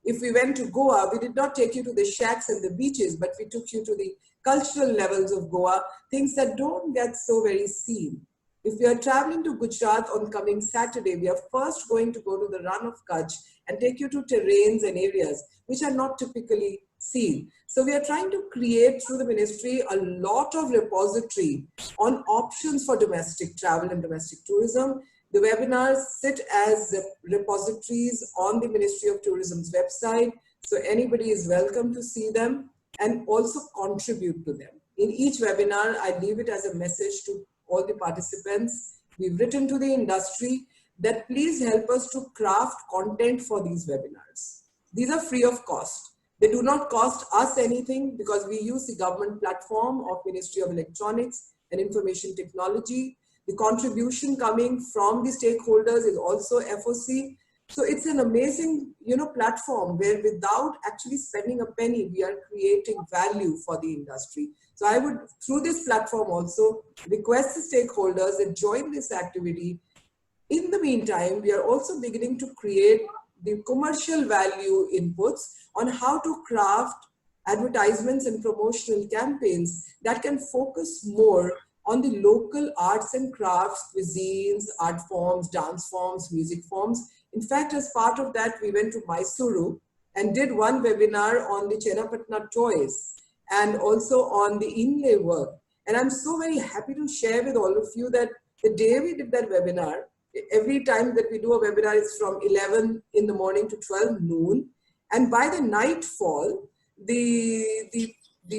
Speaker 5: If we went to Goa, we did not take you to the shacks and the beaches, but we took you to the cultural levels of Goa, things that don't get so very seen. If we are traveling to Gujarat on coming Saturday, we are first going to go to the Run of Kutch and take you to terrains and areas which are not typically seen. So we are trying to create through the ministry a lot of repository on options for domestic travel and domestic tourism. The webinars sit as repositories on the Ministry of Tourism's website. So anybody is welcome to see them and also contribute to them. In each webinar, I leave it as a message to all the participants. We've written to the industry that please help us to craft content for these webinars. These are free of cost. They do not cost us anything because we use the government platform of Ministry of Electronics and Information Technology. The contribution coming from the stakeholders is also FOC. So it's an amazing, platform where without actually spending a penny, we are creating value for the industry. So I would, through this platform also, request the stakeholders that join this activity. In the meantime, we are also beginning to create the commercial value inputs on how to craft advertisements and promotional campaigns that can focus more on the local arts and crafts, cuisines, art forms, dance forms, music forms. In fact, as part of that, we went to Mysuru and did one webinar on the Chenapatna toys and also on the inlay work. And I'm so very happy to share with all of you that the day we did that webinar, every time that we do a webinar, it's from 11 in the morning to 12 noon. And by the nightfall, the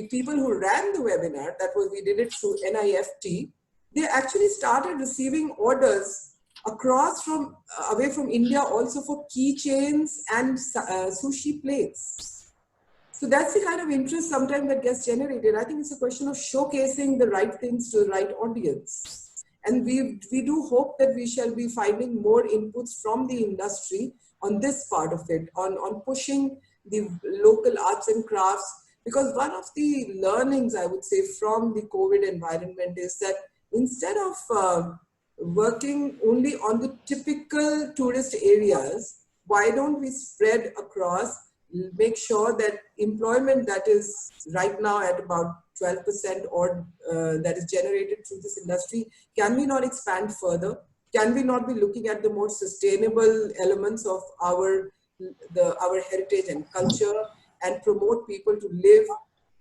Speaker 5: people who ran the webinar, we did it through NIFT, they actually started receiving orders across away from India also for keychains and sushi plates. So that's the kind of interest sometimes that gets generated. I think it's a question of showcasing the right things to the right audience. And we do hope that we shall be finding more inputs from the industry on this part of it, on pushing the local arts and crafts. Because one of the learnings, I would say, from the COVID environment is that instead of working only on the typical tourist areas, why don't we spread across, make sure that employment that is right now at about 12% or that is generated through this industry, can we not expand further? Can we not be looking at the more sustainable elements of our heritage and culture and promote people to live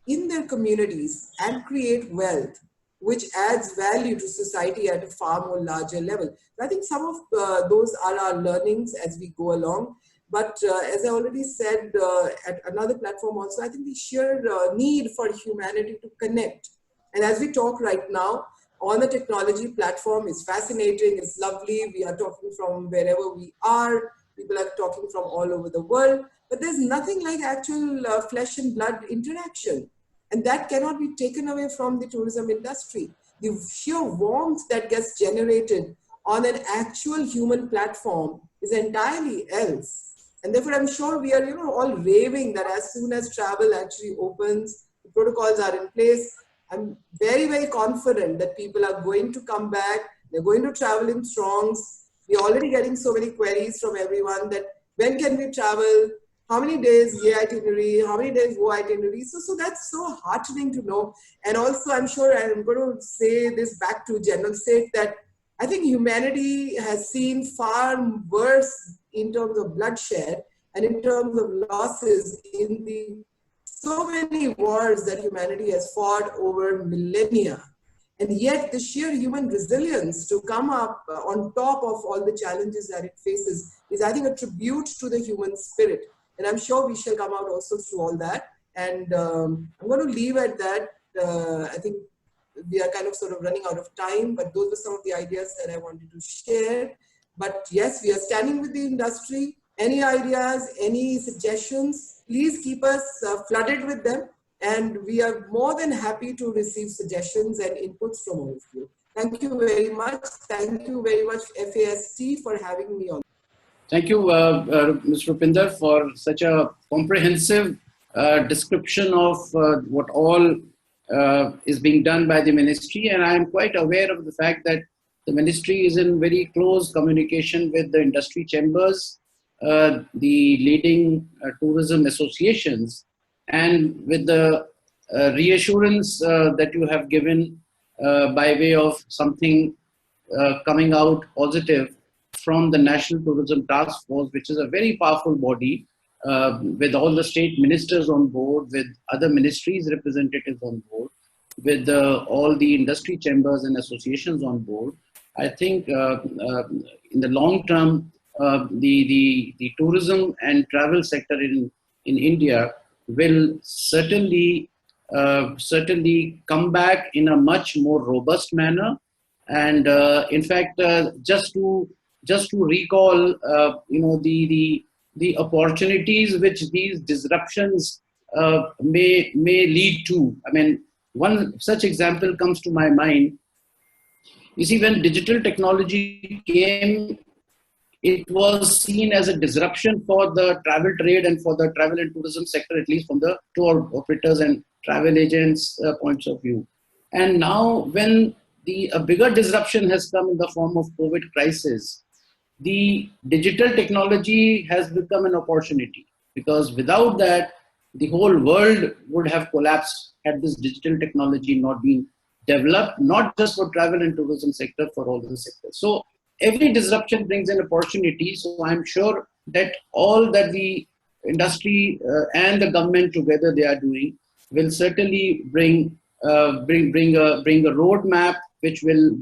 Speaker 5: in their communities and create wealth, which adds value to society at a far more larger level? I think some of those are our learnings as we go along. But as I already said at another platform also, I think the sheer need for humanity to connect. And as we talk right now on the technology platform, is fascinating, it's lovely. We are talking from wherever we are. People are talking from all over the world. But there's nothing like actual flesh and blood interaction. And that cannot be taken away from the tourism industry. The sheer warmth that gets generated on an actual human platform is entirely else. And therefore, I'm sure we are, all raving that as soon as travel actually opens, the protocols are in place. I'm very, very confident that people are going to come back. They're going to travel in throngs. We're already getting so many queries from everyone that when can we travel? How many days year itinerary? How many days go itinerary? So that's so heartening to know. And also, I'm sure I'm going to say this back to General State that I think humanity has seen far worse in terms of bloodshed and in terms of losses in the so many wars that humanity has fought over millennia. And yet the sheer human resilience to come up on top of all the challenges that it faces is, I think, a tribute to the human spirit. And I'm sure we shall come out also through all that. And I'm going to leave at that. I think we are kind of sort of running out of time, but those were some of the ideas that I wanted to share. But yes, we are standing with the industry. Any ideas, any suggestions, please keep us flooded with them. And we are more than happy to receive suggestions and inputs from all of you. Thank you very much. Thank you very much, FAST, for having me on.
Speaker 1: Thank you, Mr. Rupinder, for such a comprehensive description of what all is being done by the ministry. And I am quite aware of the fact that the ministry is in very close communication with the industry chambers, the leading tourism associations, and with the reassurance that you have given by way of something coming out positive from the National Tourism Task Force, which is a very powerful body with all the state ministers on board, with other ministries representatives on board, with all the industry chambers and associations on board. I think in the long term, the tourism and travel sector in India will certainly come back in a much more robust manner. And in fact, just to recall, the opportunities which these disruptions may lead to. I mean, one such example comes to my mind. You see, when digital technology came, it was seen as a disruption for the travel trade and for the travel and tourism sector, at least from the tour operators and travel agents' points of view. And now, when a bigger disruption has come in the form of COVID crisis, the digital technology has become an opportunity, because without that, the whole world would have collapsed had this digital technology not been developed, not just for travel and tourism sector, for all the sectors. So every disruption brings an opportunity. So I'm sure that all that the industry and the government together they are doing will certainly bring a roadmap which will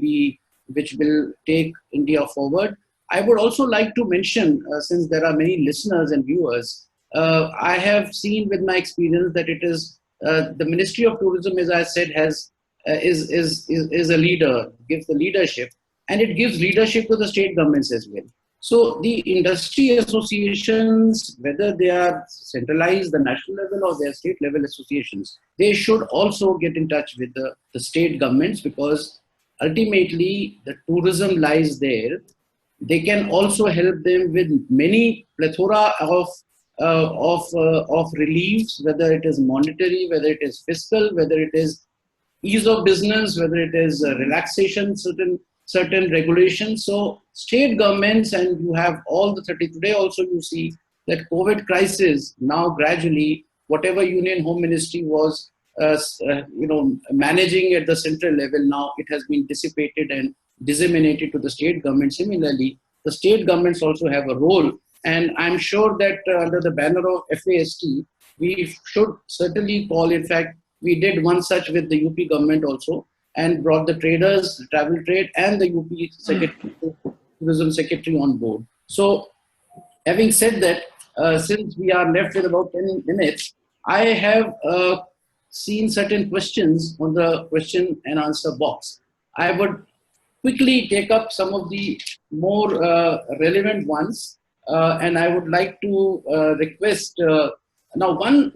Speaker 1: take India forward. I would also like to mention, since there are many listeners and viewers, I have seen with my experience that it is the Ministry of Tourism, as I said, is a leader, gives the leadership, and it gives leadership to the state governments as well. So the industry associations, whether they are centralized, the national level, or their state level associations, they should also get in touch with the state governments, because ultimately the tourism lies there. They can also help them with many plethora of reliefs, whether it is monetary, whether it is fiscal, whether it is ease of business, whether it is relaxation, certain regulations. So state governments, and you have all the 30 today also, you see that COVID crisis now gradually, whatever Union Home Ministry was managing at the central level, now it has been dissipated and disseminated to the state government. Similarly, the state governments also have a role, and I'm sure that under the banner of FAST, we should certainly call. In fact, we did one such with the UP government also, and brought the traders, the travel trade, and the UP tourism secretary on board. So, having said that, since we are left with about 10 minutes, I have seen certain questions on the question and answer box. I would quickly take up some of the more relevant ones, and I would like to request now one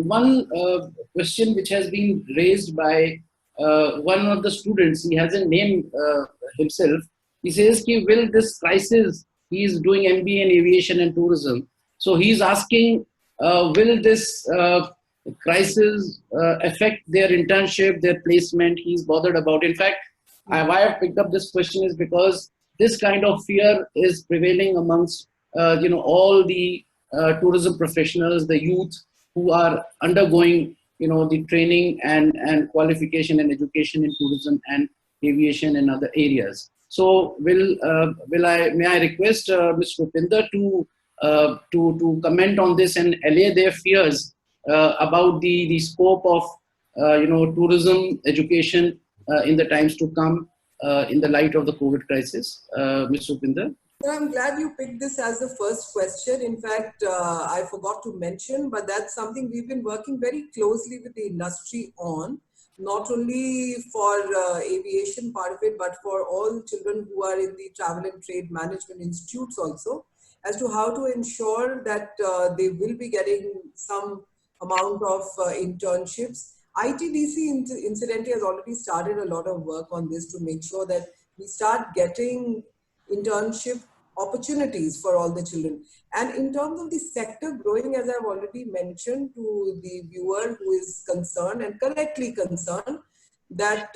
Speaker 1: question which has been raised by one of the students. He hasn't named himself. He says, will this crisis, he is doing MBA in aviation and tourism, so he's asking, will this crisis affect their internship, their placement? He's bothered about. In fact, why I've picked up this question is because this kind of fear is prevailing amongst all the tourism professionals, the youth who are undergoing the training and qualification and education in tourism and aviation and other areas. So may I request Mr. Rupinder to comment on this and allay their fears about the scope of tourism education in the times to come in the light of the COVID crisis. Mr. Rupinder?
Speaker 5: I'm glad you picked this as the first question. In fact, I forgot to mention, but that's something we've been working very closely with the industry on, not only for aviation part of it, but for all children who are in the travel and trade management institutes also, as to how to ensure that they will be getting some amount of internships. ITDC incidentally has already started a lot of work on this to make sure that we start getting internship opportunities for all the children. And in terms of the sector growing, as I've already mentioned to the viewer who is concerned and correctly concerned, that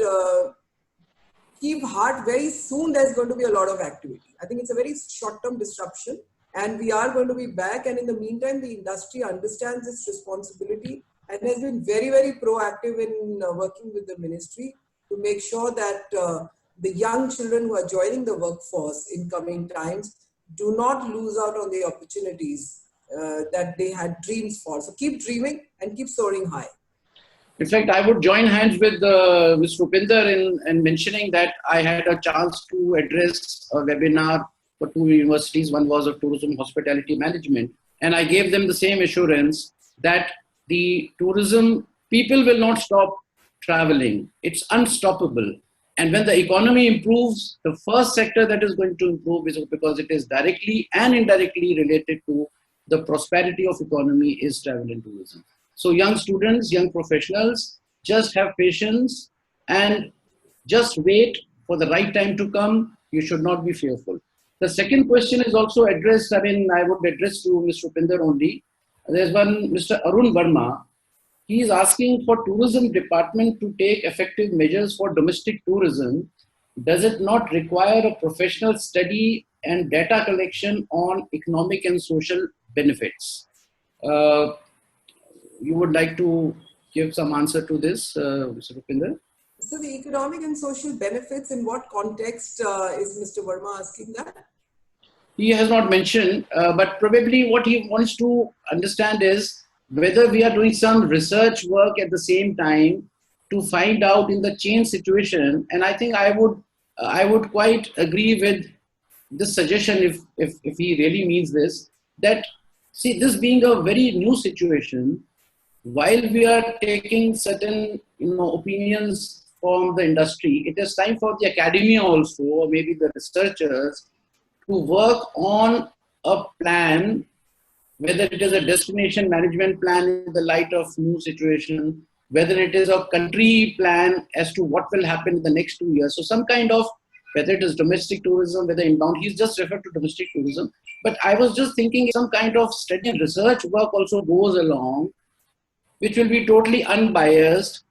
Speaker 5: keep heart, very soon there's going to be a lot of activity. I think it's a very short-term disruption and we are going to be back. And in the meantime, the industry understands its responsibility and has been very, very proactive in working with the ministry to make sure that the young children who are joining the workforce in coming times do not lose out on the opportunities that they had dreams for. So keep dreaming and keep soaring high.
Speaker 1: In fact, I would join hands with Mr. Rupinder in mentioning that I had a chance to address a webinar for 2 universities. One was of tourism hospitality management. And I gave them the same assurance that the tourism, people will not stop traveling. It's unstoppable. And when the economy improves, the first sector that is going to improve is because it is directly and indirectly related to the prosperity of economy is travel and tourism. So young students, young professionals, just have patience and just wait for the right time to come. You should not be fearful. The second question is also addressed, I would address to Mr. Rupinder only. There's one, Mr. Arun Verma. He is asking for tourism department to take effective measures for domestic tourism. Does it not require a professional study and data collection on economic and social benefits? You would like to give some answer to this, Mr. Rupinder?
Speaker 5: So the economic and social benefits, in what context is Mr. Verma asking that?
Speaker 1: He has not mentioned, but probably what he wants to understand is whether we are doing some research work at the same time to find out in the change situation. And I think I would quite agree with this suggestion if he really means this, that see, this being a very new situation, while we are taking certain opinions from the industry, it is time for the academia also, or maybe the researchers, to work on a plan, whether it is a destination management plan in the light of new situation, whether it is a country plan as to what will happen in the next 2 years. So some kind of, whether it is domestic tourism, whether inbound, he's just referred to domestic tourism. But I was just thinking some kind of study and research work also goes along, which will be totally unbiased.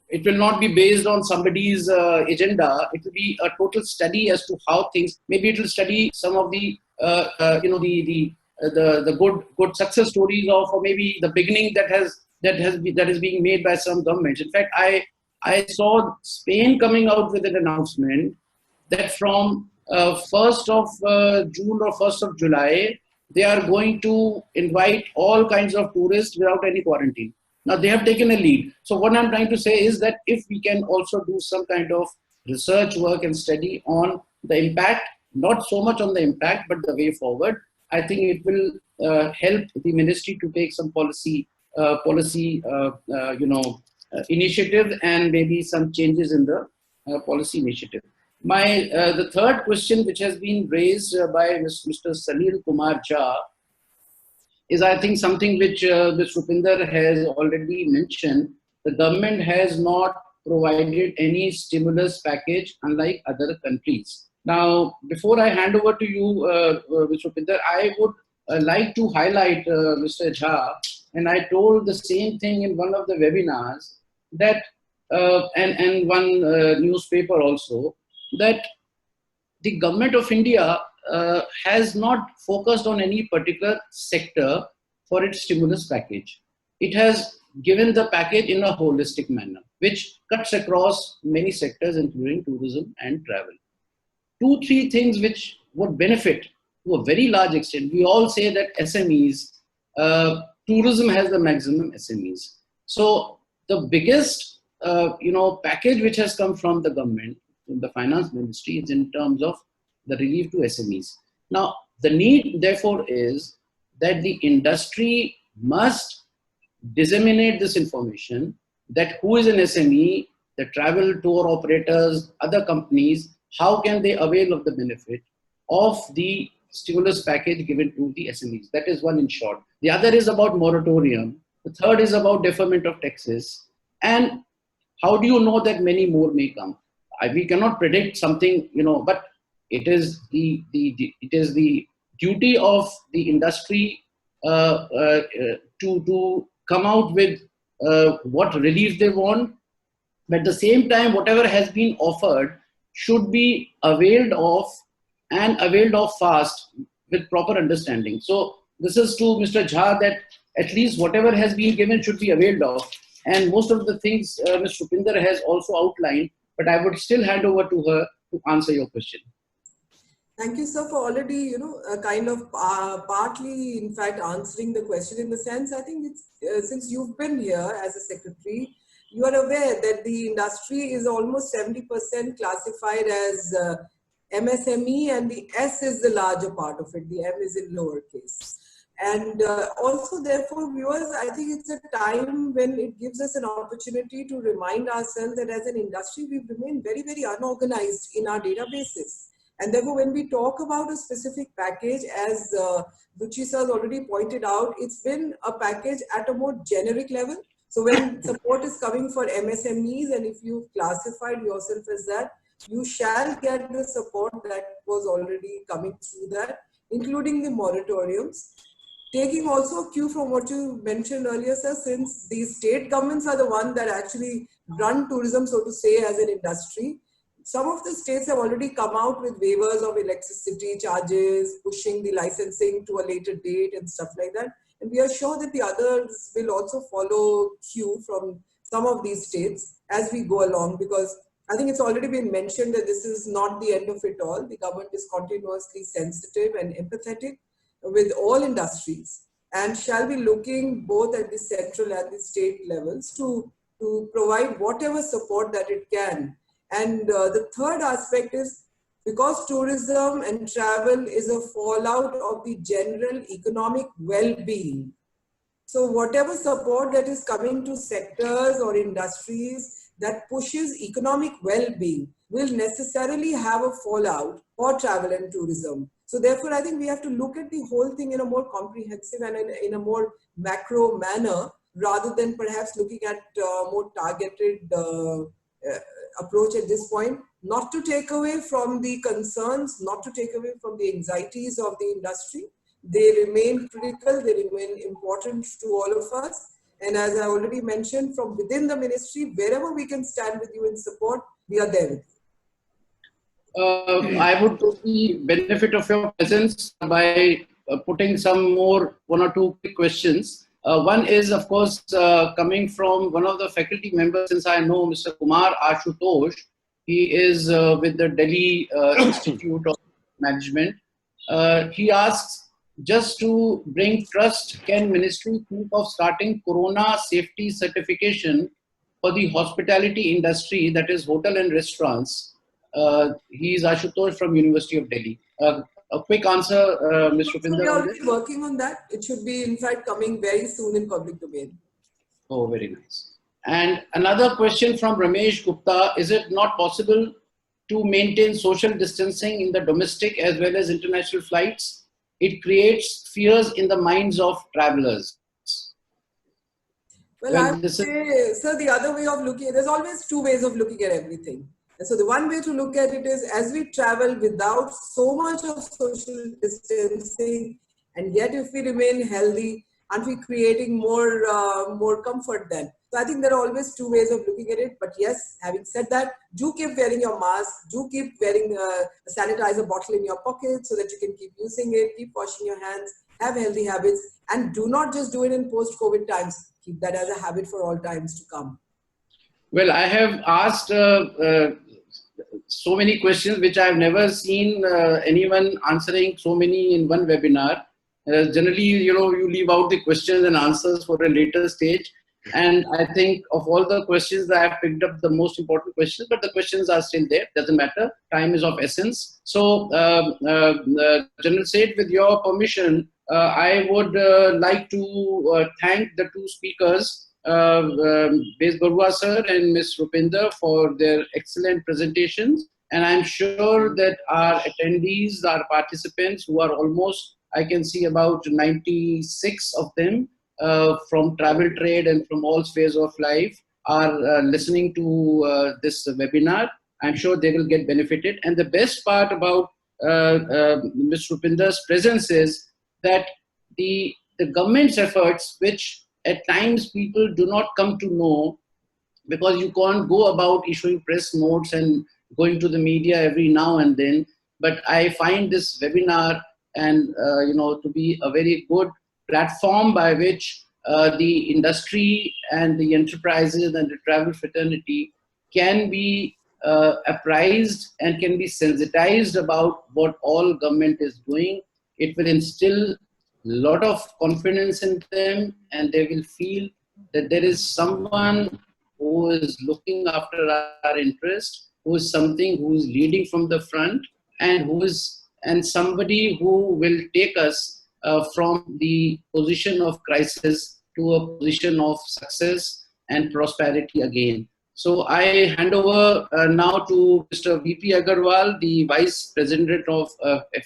Speaker 1: It will not be based on somebody's agenda. It will be a total study as to how things, maybe it will study some of the, the good success stories of, or maybe the beginning that is being made by some governments. In fact, I saw Spain coming out with an announcement that from 1st of June or 1st of July, they are going to invite all kinds of tourists without any quarantine. Now they have taken a lead. So what I'm trying to say is that if we can also do some kind of research work and study on the impact, not so much on the impact, but the way forward, I think it will help the ministry to take some policy initiative and maybe some changes in the policy initiative. The third question, which has been raised by Mr. Salil Kumar Jha, is I think something which Mr. Rupinder has already mentioned. The government has not provided any stimulus package unlike other countries. Now, before I hand over to you, Mr. Rupinder, I would like to highlight Mr. Jha, and I told the same thing in one of the webinars, that and one newspaper also, that the government of India has not focused on any particular sector for its stimulus package. It has given the package in a holistic manner, which cuts across many sectors, including tourism and travel. 2-3 things which would benefit to a very large extent. We all say that SMEs, tourism has the maximum SMEs. So the biggest package which has come from the government, from the finance ministry, is in terms of the relief to SMEs. Now, the need, therefore, is that the industry must disseminate this information, that who is an SME, the travel tour operators, other companies, how can they avail of the benefit of the stimulus package given to the SMEs. That is one in short. The other is about moratorium. The third is about deferment of taxes. And how do you know that many more may come? We cannot predict something, but it is the duty of the industry to come out with what relief they want. But at the same time, whatever has been offered should be availed of, and availed of fast with proper understanding. So this is to Mr. Jha, that at least whatever has been given should be availed of. And most of the things Ms. Rupinder has also outlined, but I would still hand over to her to answer your question.
Speaker 5: Thank you, sir, for already, kind of partly, in fact, answering the question, in the sense, I think it's, since you've been here as a secretary, you are aware that the industry is almost 70% classified as MSME, and the S is the larger part of it. The M is in lowercase. And also, therefore, viewers, I think it's a time when it gives us an opportunity to remind ourselves that as an industry, we've remained very, very unorganized in our databases. And therefore, when we talk about a specific package, as Zutshi sir has already pointed out, it's been a package at a more generic level. So when support is coming for MSMEs, and if you've classified yourself as that, you shall get the support that was already coming through that, including the moratoriums. Taking also cue from what you mentioned earlier, sir, since these state governments are the ones that actually run tourism, so to say, as an industry. Some of the states have already come out with waivers of electricity charges, pushing the licensing to a later date and stuff like that. And we are sure that the others will also follow cue from some of these states as we go along, because I think it's already been mentioned that this is not the end of it all. The government is continuously sensitive and empathetic with all industries, and shall be looking both at the central and the state levels to provide whatever support that it can. And the third aspect is, because tourism and travel is a fallout of the general economic well-being. So whatever support that is coming to sectors or industries that pushes economic well-being will necessarily have a fallout for travel and tourism. So therefore, I think we have to look at the whole thing in a more comprehensive and in a more macro manner, rather than perhaps looking at more targeted approach at this point, not to take away from the concerns, not to take away from the anxieties of the industry. They remain critical, they remain important to all of us. And as I already mentioned, from within the ministry, wherever we can stand with you in support, we are there with you.
Speaker 1: I would take the benefit of your presence by putting some more, one or two quick questions. One is, of course, coming from one of the faculty members, since I know Mr. Kumar Ashutosh. He is with the Delhi Institute of Management. He asks, just to bring trust, can ministry think of starting Corona safety certification for the hospitality industry, that is hotel and restaurants? He is Ashutosh from University of Delhi. A quick answer, Ms. Rupinder.
Speaker 5: We are already working on that. It should be, in fact, coming very soon in public domain.
Speaker 1: Oh, very nice. And another question from Ramesh Gupta: is it not possible to maintain social distancing in the domestic as well as international flights? It creates fears in the minds of travelers.
Speaker 5: Well, I would say, sir, the other way of looking, there's always two ways of looking at everything. And so the one way to look at it is, as we travel without so much of social distancing, and yet if we remain healthy, aren't we creating more comfort then? So I think there are always two ways of looking at it. But yes, having said that, do keep wearing your mask, do keep wearing a sanitizer bottle in your pocket so that you can keep using it, keep washing your hands, have healthy habits, and do not just do it in post-COVID times. Keep that as a habit for all times to come.
Speaker 1: Well, I have asked so many questions which I have never seen anyone answering so many in one webinar. Generally, you leave out the questions and answers for a later stage. And I think of all the questions that I have picked up the most important questions, but the questions are still there. Doesn't matter. Time is of essence. So, General Seth, with your permission, I would like to thank the two speakers, Bezbaruah sir and Ms. Rupinder, for their excellent presentations. And I'm sure that our attendees, our participants, who are almost, I can see about 96 of them, from travel trade and from all spheres of life, are listening to this webinar. I'm sure they will get benefited. And the best part about Ms. Rupinder's presence is that the government's efforts, which at times people do not come to know, because you can't go about issuing press notes and going to the media every now and then. But I find this webinar and to be a very good platform by which the industry and the enterprises and the travel fraternity can be apprised and can be sensitized about what all government is doing. It will instill a lot of confidence in them, and they will feel that there is someone who is looking after our interest, who is leading from the front, and somebody who will take us from the position of crisis to a position of success and prosperity again. So I hand over now to Mr. VP Agarwal, the Vice President of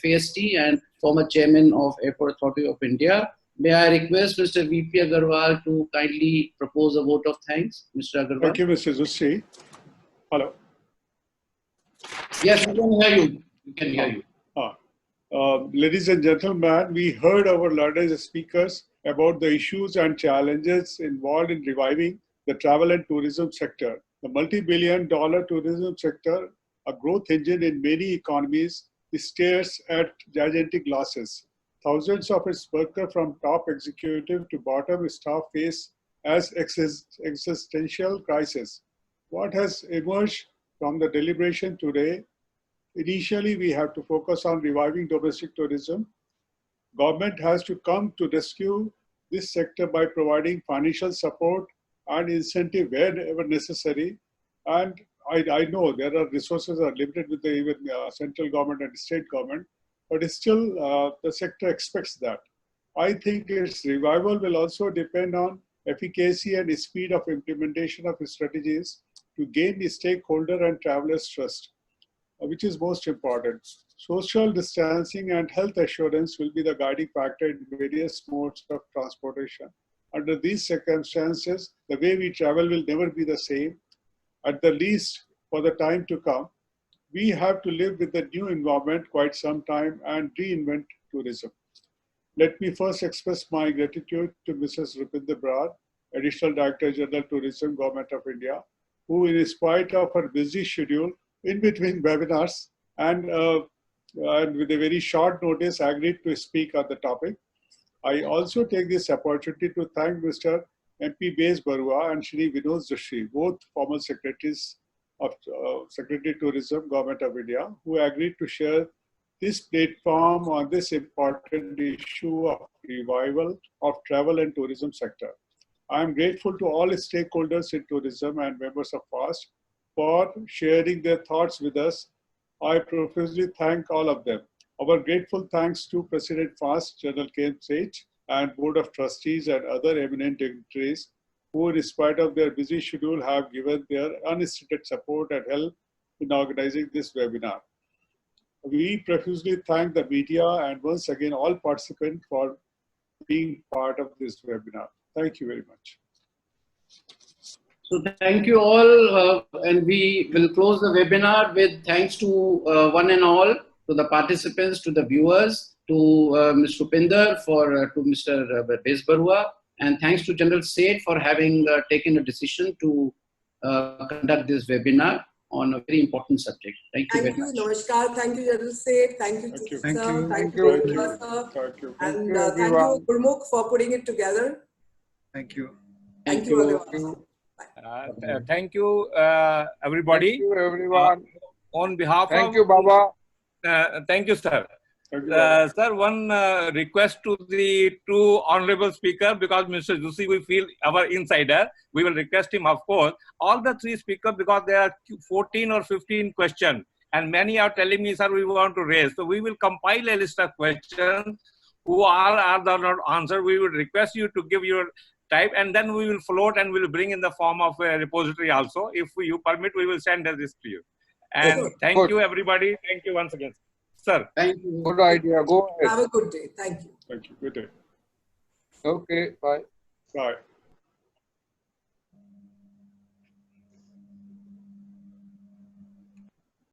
Speaker 1: FAST and former Chairman of Airport Authority of India. May I request Mr. VP Agarwal to kindly propose a vote of thanks? Mr. Agarwal.
Speaker 6: Thank you, Mr. Zutshi. Hello.
Speaker 1: Yes, we can hear you. We can hear you.
Speaker 6: Ladies and gentlemen, we heard our learned speakers about the issues and challenges involved in reviving the travel and tourism sector. The multi-billion-dollar tourism sector, a growth engine in many economies, stares at gigantic losses. Thousands of its workers from top executive to bottom staff face as existential crisis. What has emerged from the deliberation today? Initially, we have to focus on reviving domestic tourism. Government has to come to rescue this sector by providing financial support and incentive wherever necessary. And I know there are resources are limited with the even central government and state government, but still the sector expects that. I think its revival will also depend on efficacy and speed of implementation of strategies to gain the stakeholder and travelers' trust, which is most important. Social distancing and health assurance will be the guiding factor in various modes of transportation. Under these circumstances, the way we travel will never be the same, at the least for the time to come. We have to live with the new environment quite some time and reinvent tourism. Let me first express my gratitude to Mrs. Rupinder Brar, Additional Director General Tourism, Government of India, who in spite of her busy schedule in between webinars and with a very short notice agreed to speak on the topic. I also take this opportunity to thank Mr. MP Bezbaruah and Shri Vinod Zutshi, both former secretaries of Secretary Tourism, Government of India, who agreed to share this platform on this important issue of revival of travel and tourism sector. I am grateful to all stakeholders in tourism and members of FAST for sharing their thoughts with us. I profusely thank all of them. Our grateful thanks to President FAST, General K.M. Sage, and Board of Trustees and other eminent dignitaries who, in spite of their busy schedule, have given their unrestricted support and help in organizing this webinar. We profusely thank the media and once again all participants for being part of this webinar. Thank you very much.
Speaker 1: So thank you all, and we will close the webinar with thanks to one and all, to the participants, to the viewers, to Ms. Rupinder, to Mr. Bezbaruah, and thanks to General Seth for having taken a decision to conduct this webinar on a very important subject. Thank you very much.
Speaker 5: Namaskar. Thank you, General Seth. Thank you,
Speaker 6: Thank you.
Speaker 5: sir.
Speaker 3: Thank
Speaker 5: you,
Speaker 3: you.
Speaker 5: sir.
Speaker 6: Thank you.
Speaker 5: And thank you, Gurmukh, for putting it together.
Speaker 4: Thank you.
Speaker 5: Thank you, everyone.
Speaker 2: Thank you, everybody.
Speaker 3: Thank you, everyone.
Speaker 2: On behalf
Speaker 3: Thank
Speaker 2: of...
Speaker 3: you, Baba.
Speaker 2: Thank you, sir.
Speaker 6: Thank you,
Speaker 2: Sir, one request to the two honorable speaker, because Mr. Zutshi, we feel our insider, we will request him, of course, all the three speakers, because there are 14 or 15 questions, and many are telling me, sir, we want to raise. So we will compile a list of questions who are not answered. We will request you to give your type, and then we will float and we will bring in the form of a repository also. If you permit, we will send this to you. And thank you, everybody. Thank you once again. Sir.
Speaker 1: Thank you.
Speaker 3: Good idea. Go ahead.
Speaker 5: Have a good day. Thank you.
Speaker 6: Thank you. Good day.
Speaker 3: Okay, bye.
Speaker 6: Bye.